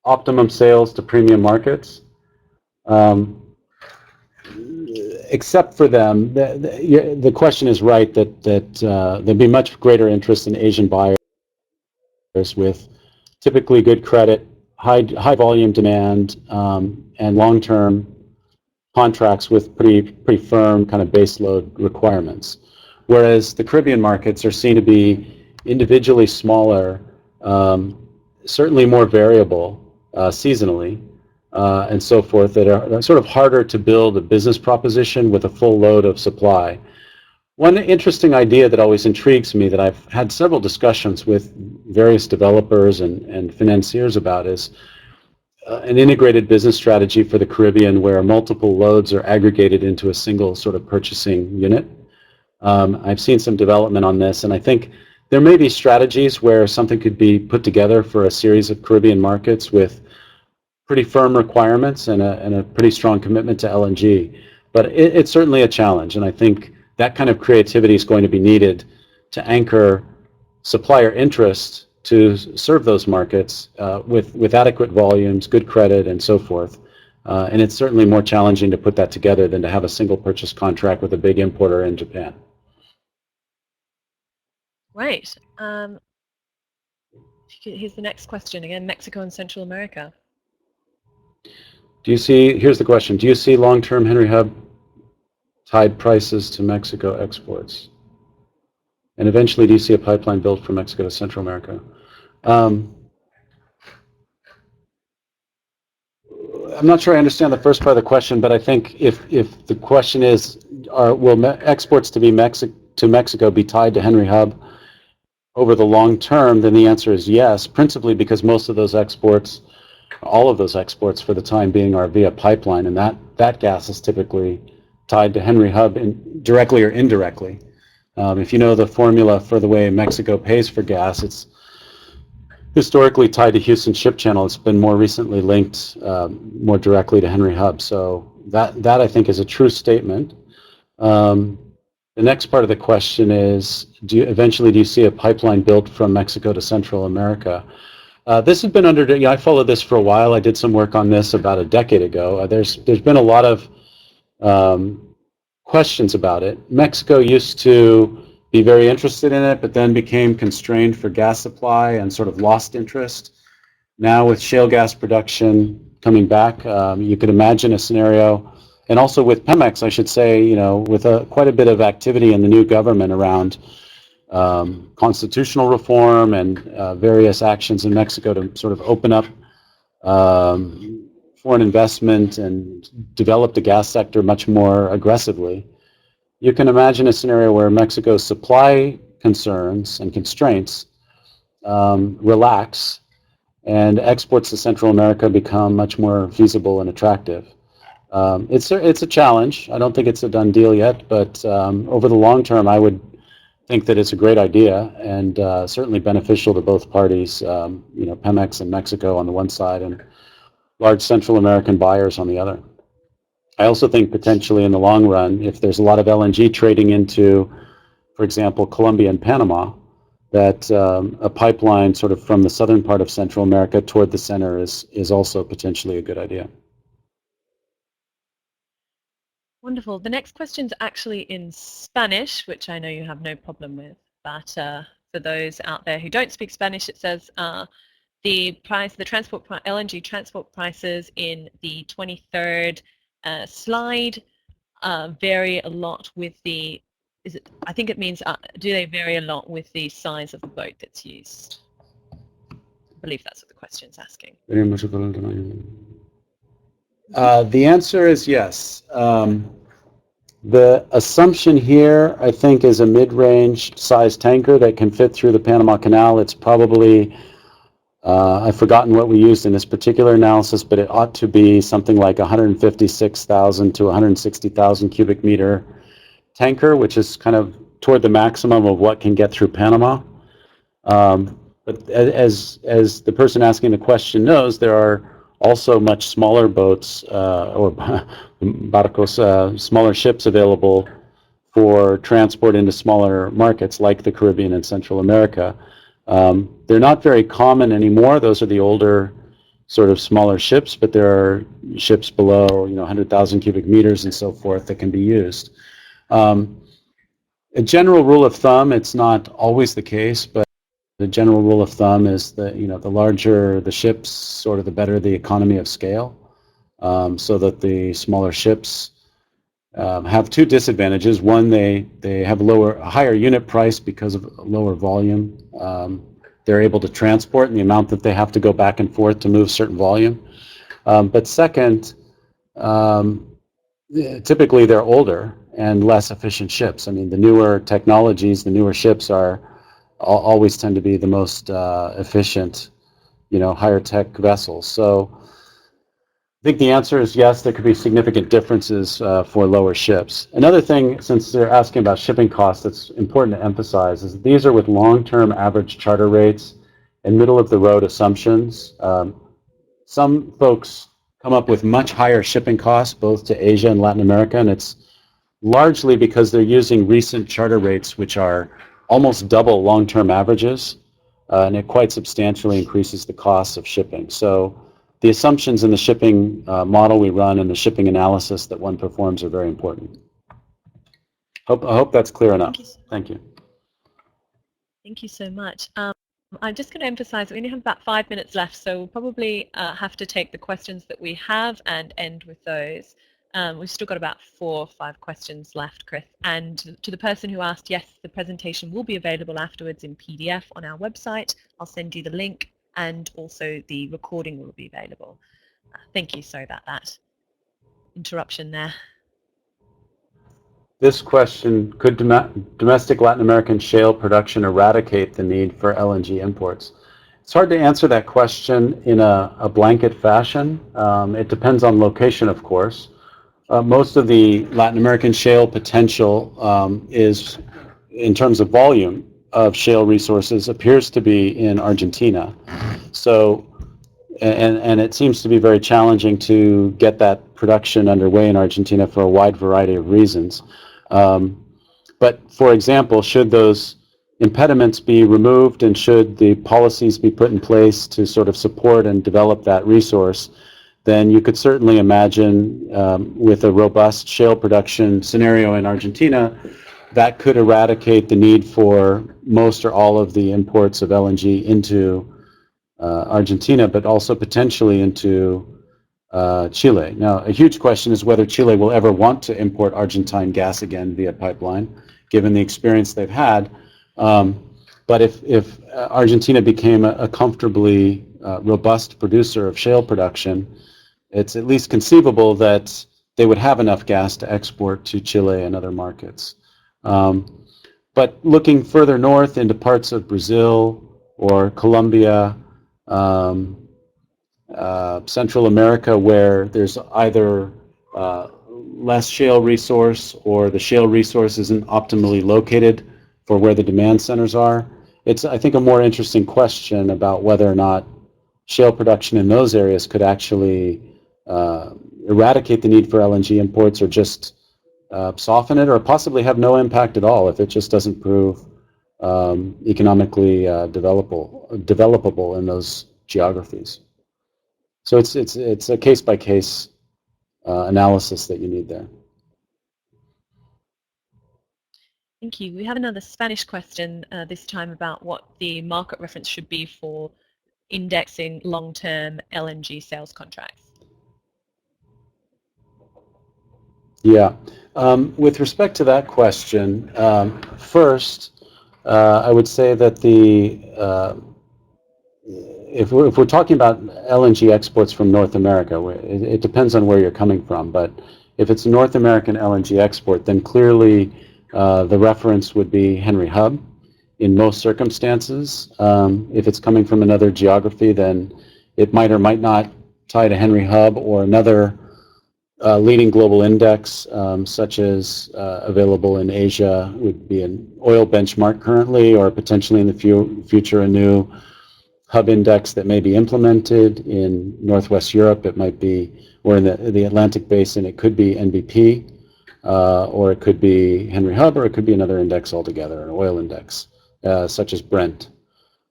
optimum sales to premium markets. Except for them, the question is right that there'd be much greater interest in Asian buyers with typically good credit, high volume demand, and long-term contracts with pretty firm kind of base load requirements. Whereas the Caribbean markets are seen to be individually smaller, certainly more variable seasonally, and so forth, that are sort of harder to build a business proposition with a full load of supply. One interesting idea that always intrigues me, that I've had several discussions with various developers and financiers about, is an integrated business strategy for the Caribbean where multiple loads are aggregated into a single sort of purchasing unit. I've seen some development on this, and I think there may be strategies where something could be put together for a series of Caribbean markets with pretty firm requirements and a pretty strong commitment to LNG. But it's certainly a challenge, and I think that kind of creativity is going to be needed to anchor supplier interest to serve those markets with adequate volumes, good credit, and so forth. And it's certainly more challenging to put that together than to have a single purchase contract with a big importer in Japan. Right. Here's the next question again, Mexico and Central America. Here's the question, do you see long-term Henry Hub tied prices to Mexico exports? And eventually, do you see a pipeline built from Mexico to Central America? I'm not sure I understand the first part of the question, but I think if the question is, will exports to Mexico be tied to Henry Hub over the long term, then the answer is yes, principally because most of those exports, all of those exports for the time being, are via pipeline, and that gas is typically tied to Henry Hub directly or indirectly. If you know the formula for the way Mexico pays for gas, it's historically tied to Houston Ship Channel. It's been more recently linked more directly to Henry Hub. So that I think is a true statement. The next part of the question is, do you see a pipeline built from Mexico to Central America? This has been I followed this for a while. I did some work on this about a decade ago. There's been a lot of questions about it. Mexico used to be very interested in it, but then became constrained for gas supply and sort of lost interest. Now with shale gas production coming back, you could imagine a scenario, and also with Pemex, I should say, with quite a bit of activity in the new government around constitutional reform and various actions in Mexico to sort of open up foreign investment and develop the gas sector much more aggressively. You can imagine a scenario where Mexico's supply concerns and constraints relax, and exports to Central America become much more feasible and attractive. It's a challenge. I don't think it's a done deal yet, but over the long term, I would think that it's a great idea and certainly beneficial to both parties. Pemex and Mexico on the one side, and large Central American buyers on the other. I also think potentially in the long run, if there's a lot of LNG trading into, for example, Colombia and Panama, that a pipeline sort of from the southern part of Central America toward the center is also potentially a good idea. Wonderful. The next question's actually in Spanish, which I know you have no problem with, but for those out there who don't speak Spanish, it says the LNG transport prices in the 23rd slide vary a lot with the, I think it means, do they vary a lot with the size of the boat that's used? I believe that's what the question's asking. The answer is yes. The assumption here, I think, is a mid-range size tanker that can fit through the Panama Canal. It's probably, I've forgotten what we used in this particular analysis, but it ought to be something like 156,000 to 160,000 cubic meter tanker, which is kind of toward the maximum of what can get through Panama. But as the person asking the question knows, there are also much smaller boats or barcos, smaller ships available for transport into smaller markets like the Caribbean and Central America. They're not very common anymore. Those are the older sort of smaller ships, but there are ships below 100,000 cubic meters and so forth that can be used. A general rule of thumb, it's not always the case, but the general rule of thumb is that the larger the ships, sort of the better the economy of scale, so that the smaller ships have two disadvantages. One, they have a higher unit price because of lower volume. They're able to transport in the amount that they have to go back and forth to move certain volume. But second, typically they're older and less efficient ships. I mean, the newer technologies, the newer ships always tend to be the most efficient, higher tech vessels. So I think the answer is yes, there could be significant differences for lower ships. Another thing, since they're asking about shipping costs, that's important to emphasize is that these are with long-term average charter rates and middle-of-the-road assumptions. Some folks come up with much higher shipping costs, both to Asia and Latin America, and it's largely because they're using recent charter rates, which are almost double long-term averages, and it quite substantially increases the cost of shipping. So the assumptions in the shipping model we run and the shipping analysis that one performs are very important. I hope that's clear enough. Thank you. Thank you so much. I'm just going to emphasize that we only have about 5 minutes left, so we'll probably have to take the questions that we have and end with those. We've still got about 4 or 5 questions left, Chris. And to the person who asked, yes, the presentation will be available afterwards in PDF on our website. I'll send you the link, and also the recording will be available. Thank you. Sorry about that interruption there. This question, could domestic Latin American shale production eradicate the need for LNG imports? It's hard to answer that question in a blanket fashion. It depends on location, of course. Most of the Latin American shale potential is, in terms of volume of shale resources, appears to be in Argentina. So, and it seems to be very challenging to get that production underway in Argentina for a wide variety of reasons. But for example, should those impediments be removed and should the policies be put in place to sort of support and develop that resource, then you could certainly imagine with a robust shale production scenario in Argentina, that could eradicate the need for most or all of the imports of LNG into Argentina, but also potentially into Chile. Now, a huge question is whether Chile will ever want to import Argentine gas again via pipeline, given the experience they've had. But if Argentina became a comfortably robust producer of shale production, it's at least conceivable that they would have enough gas to export to Chile and other markets. But looking further north into parts of Brazil or Colombia, Central America, where there's either less shale resource or the shale resource isn't optimally located for where the demand centers are, it's, I think, a more interesting question about whether or not shale production in those areas could actually eradicate the need for LNG imports or just soften it, or possibly have no impact at all if it just doesn't prove economically developable in those geographies. So it's a case-by-case analysis that you need there. Thank you. We have another Spanish question this time about what the market reference should be for indexing long-term LNG sales contracts. Yeah. With respect to that question, first, I would say that if we're talking about LNG exports from North America, it depends on where you're coming from, but If it's a North American LNG export, then clearly the reference would be Henry Hub in most circumstances. If it's coming from another geography, then it might or might not tie to Henry Hub or another leading global index, such as available in Asia, would be an oil benchmark currently, or potentially in the future a new hub index that may be implemented. In Northwest Europe, it might be, or in the Atlantic Basin, it could be NBP, or it could be Henry Hub, or it could be another index altogether, an oil index, such as Brent.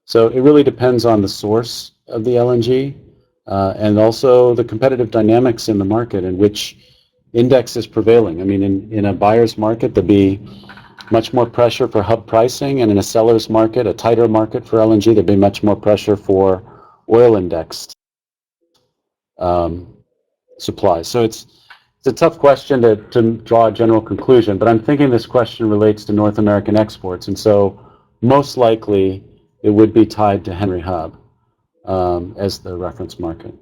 So it really depends on the source of the LNG, and also the competitive dynamics in the market and which index is prevailing. I mean, in a buyer's market, there'll be much more pressure for hub pricing, and in a seller's market, a tighter market for LNG, there'll be much more pressure for oil indexed supply. So it's a tough question to draw a general conclusion, but I'm thinking this question relates to North American exports, and so most likely it would be tied to Henry Hub as the reference market.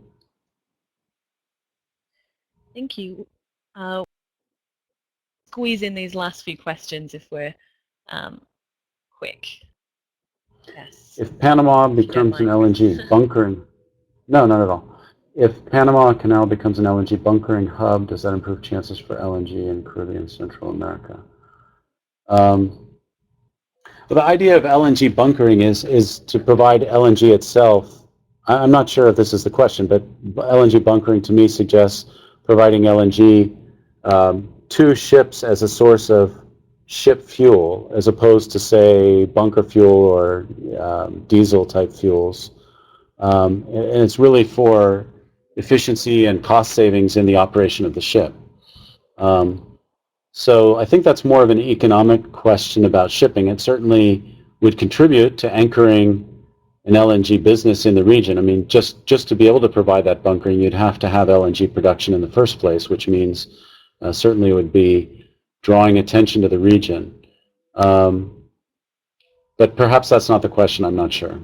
Thank you. Squeeze in these last few questions if we're quick. Yes. If Panama becomes an LNG bunkering, no, not at all. If Panama Canal becomes an LNG bunkering hub, does that improve chances for LNG in Caribbean and Central America? Well, the idea of LNG bunkering is to provide LNG itself. I'm not sure if this is the question, but LNG bunkering to me suggests providing LNG to ships as a source of ship fuel, as opposed to, say, bunker fuel or diesel type fuels. And it's really for efficiency and cost savings in the operation of the ship. So I think that's more of an economic question about shipping. It certainly would contribute to anchoring an LNG business in the region. I mean, just to be able to provide that bunkering, you'd have to have LNG production in the first place, which means certainly it would be drawing attention to the region. But perhaps that's not the question. I'm not sure.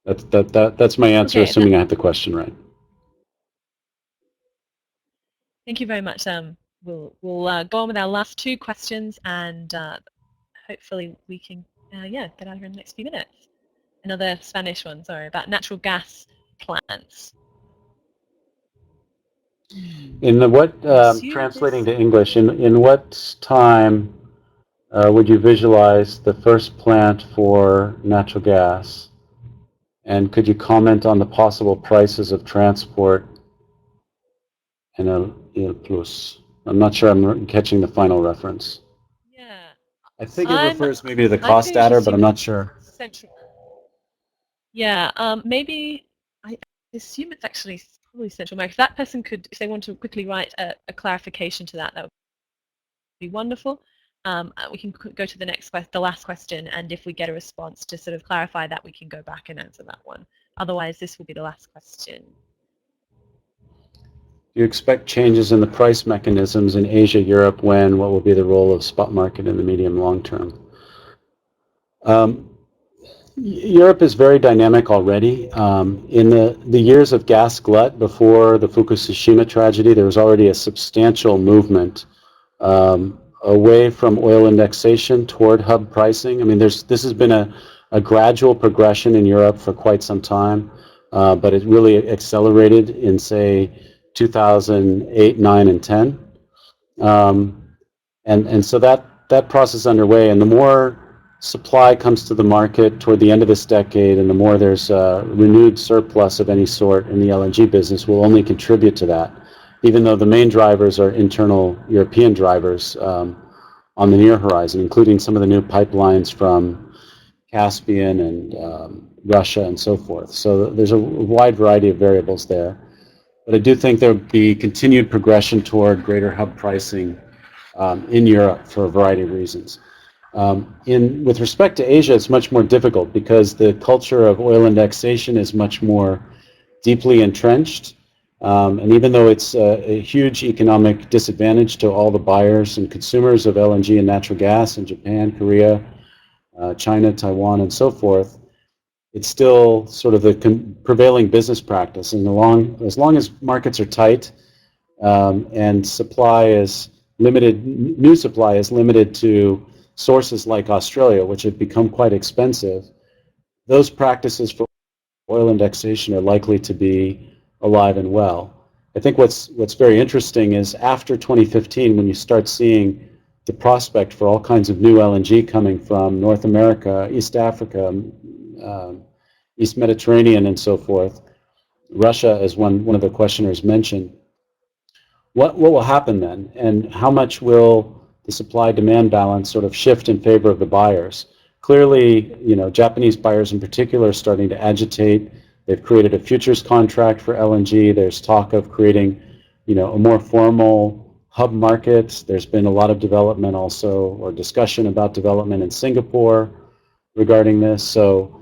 That's my answer, okay, assuming I have the question right. Thank you very much. We'll go on with our last two questions, and hopefully we can get out here in the next few minutes. Another Spanish one, sorry, about natural gas plants. In the what, translating to English, in what time would you visualize the first plant for natural gas? And could you comment on the possible prices of transport in a plus? I'm not sure I'm catching the final reference. Yeah. I think it refers maybe to the cost adder, but I'm not sure. Central. Yeah, maybe I assume it's actually probably Central America. If that person could, if they want to quickly write a clarification to that, that would be wonderful. We can go to the last question, and if we get a response to sort of clarify that, we can go back and answer that one. Otherwise, this will be the last question. Do you expect changes in the price mechanisms in Asia, Europe, when? What will be the role of spot market in the medium long term? Europe is very dynamic already. In the years of gas glut before the Fukushima tragedy, there was already a substantial movement away from oil indexation toward hub pricing. I mean, this has been a gradual progression in Europe for quite some time, but it really accelerated in, say, 2008, 9, and 10. And so that process is underway, and the more supply comes to the market toward the end of this decade, and the more there's a renewed surplus of any sort in the LNG business, will only contribute to that, even though the main drivers are internal European drivers on the near horizon, including some of the new pipelines from Caspian and Russia and so forth. So there's a wide variety of variables there. But I do think there will be continued progression toward greater hub pricing in Europe for a variety of reasons. With respect to Asia, it's much more difficult because the culture of oil indexation is much more deeply entrenched. And even though it's a huge economic disadvantage to all the buyers and consumers of LNG and natural gas in Japan, Korea, China, Taiwan, and so forth, it's still sort of the prevailing business practice. And as long as markets are tight, and supply is limited, new supply is limited to sources like Australia, which have become quite expensive, those practices for oil indexation are likely to be alive and well. I think what's very interesting is after 2015, when you start seeing the prospect for all kinds of new LNG coming from North America, East Africa, East Mediterranean, and so forth, Russia, as one of the questioners mentioned, what will happen then, and how much will the supply-demand balance sort of shift in favor of the buyers? Clearly, Japanese buyers in particular are starting to agitate. They've created a futures contract for LNG. There's talk of creating, a more formal hub market. There's been a lot of development also, or discussion about development in Singapore regarding this. So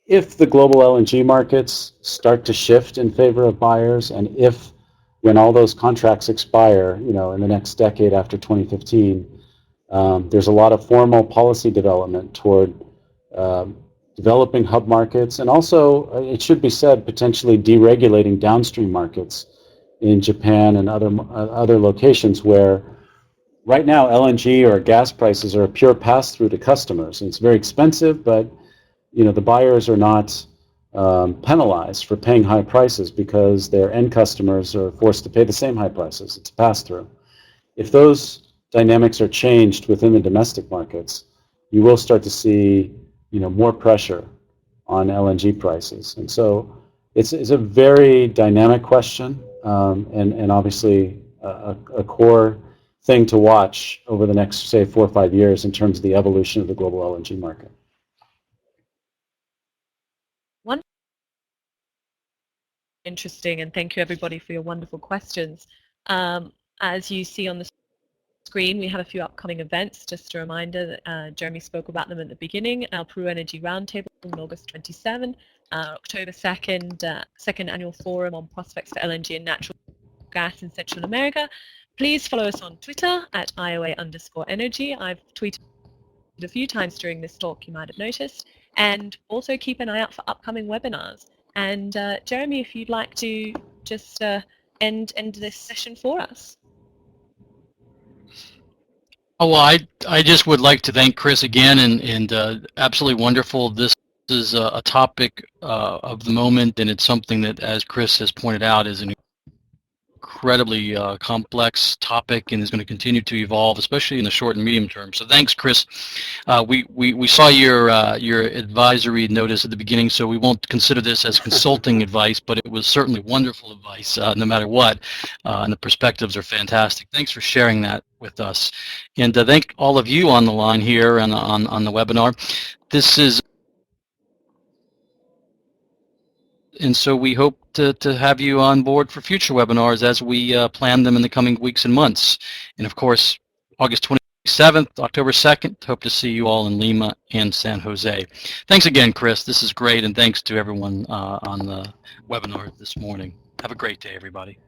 if the global LNG markets start to shift in favor of buyers, and if when all those contracts expire, in the next decade after 2015, there's a lot of formal policy development toward developing hub markets, and also, it should be said, potentially deregulating downstream markets in Japan and other locations where right now LNG or gas prices are a pure pass-through to customers. And it's very expensive, but the buyers are not penalized for paying high prices because their end customers are forced to pay the same high prices. It's a pass-through. If those dynamics are changed within the domestic markets, you will start to see more pressure on LNG prices. And so it's a very dynamic question, and obviously a core thing to watch over the next, say, 4 or 5 years in terms of the evolution of the global LNG market. Interesting, and thank you everybody for your wonderful questions. As you see on the screen, we have a few upcoming events. Just a reminder that Jeremy spoke about them at the beginning. Our Peru Energy Roundtable on August 27, October 2nd, second annual forum on prospects for LNG and natural gas in Central America. Please follow us on Twitter at @IOA_energy. I've tweeted a few times during this talk, you might have noticed. And also keep an eye out for upcoming webinars. And Jeremy, if you'd like to just end this session for us. Oh, well, I just would like to thank Chris again, and absolutely wonderful. This is a topic of the moment, and it's something that, as Chris has pointed out, is an incredibly complex topic and is going to continue to evolve, especially in the short and medium term. So thanks, Chris. We saw your advisory notice at the beginning, so we won't consider this as consulting advice, but it was certainly wonderful advice, no matter what, and the perspectives are fantastic. Thanks for sharing that with us. And thank all of you on the line here and on the webinar. This is And so we hope to have you on board for future webinars as we plan them in the coming weeks and months. And of course, August 27th, October 2nd, hope to see you all in Lima and San Jose. Thanks again, Chris. This is great, and thanks to everyone on the webinar this morning. Have a great day, everybody.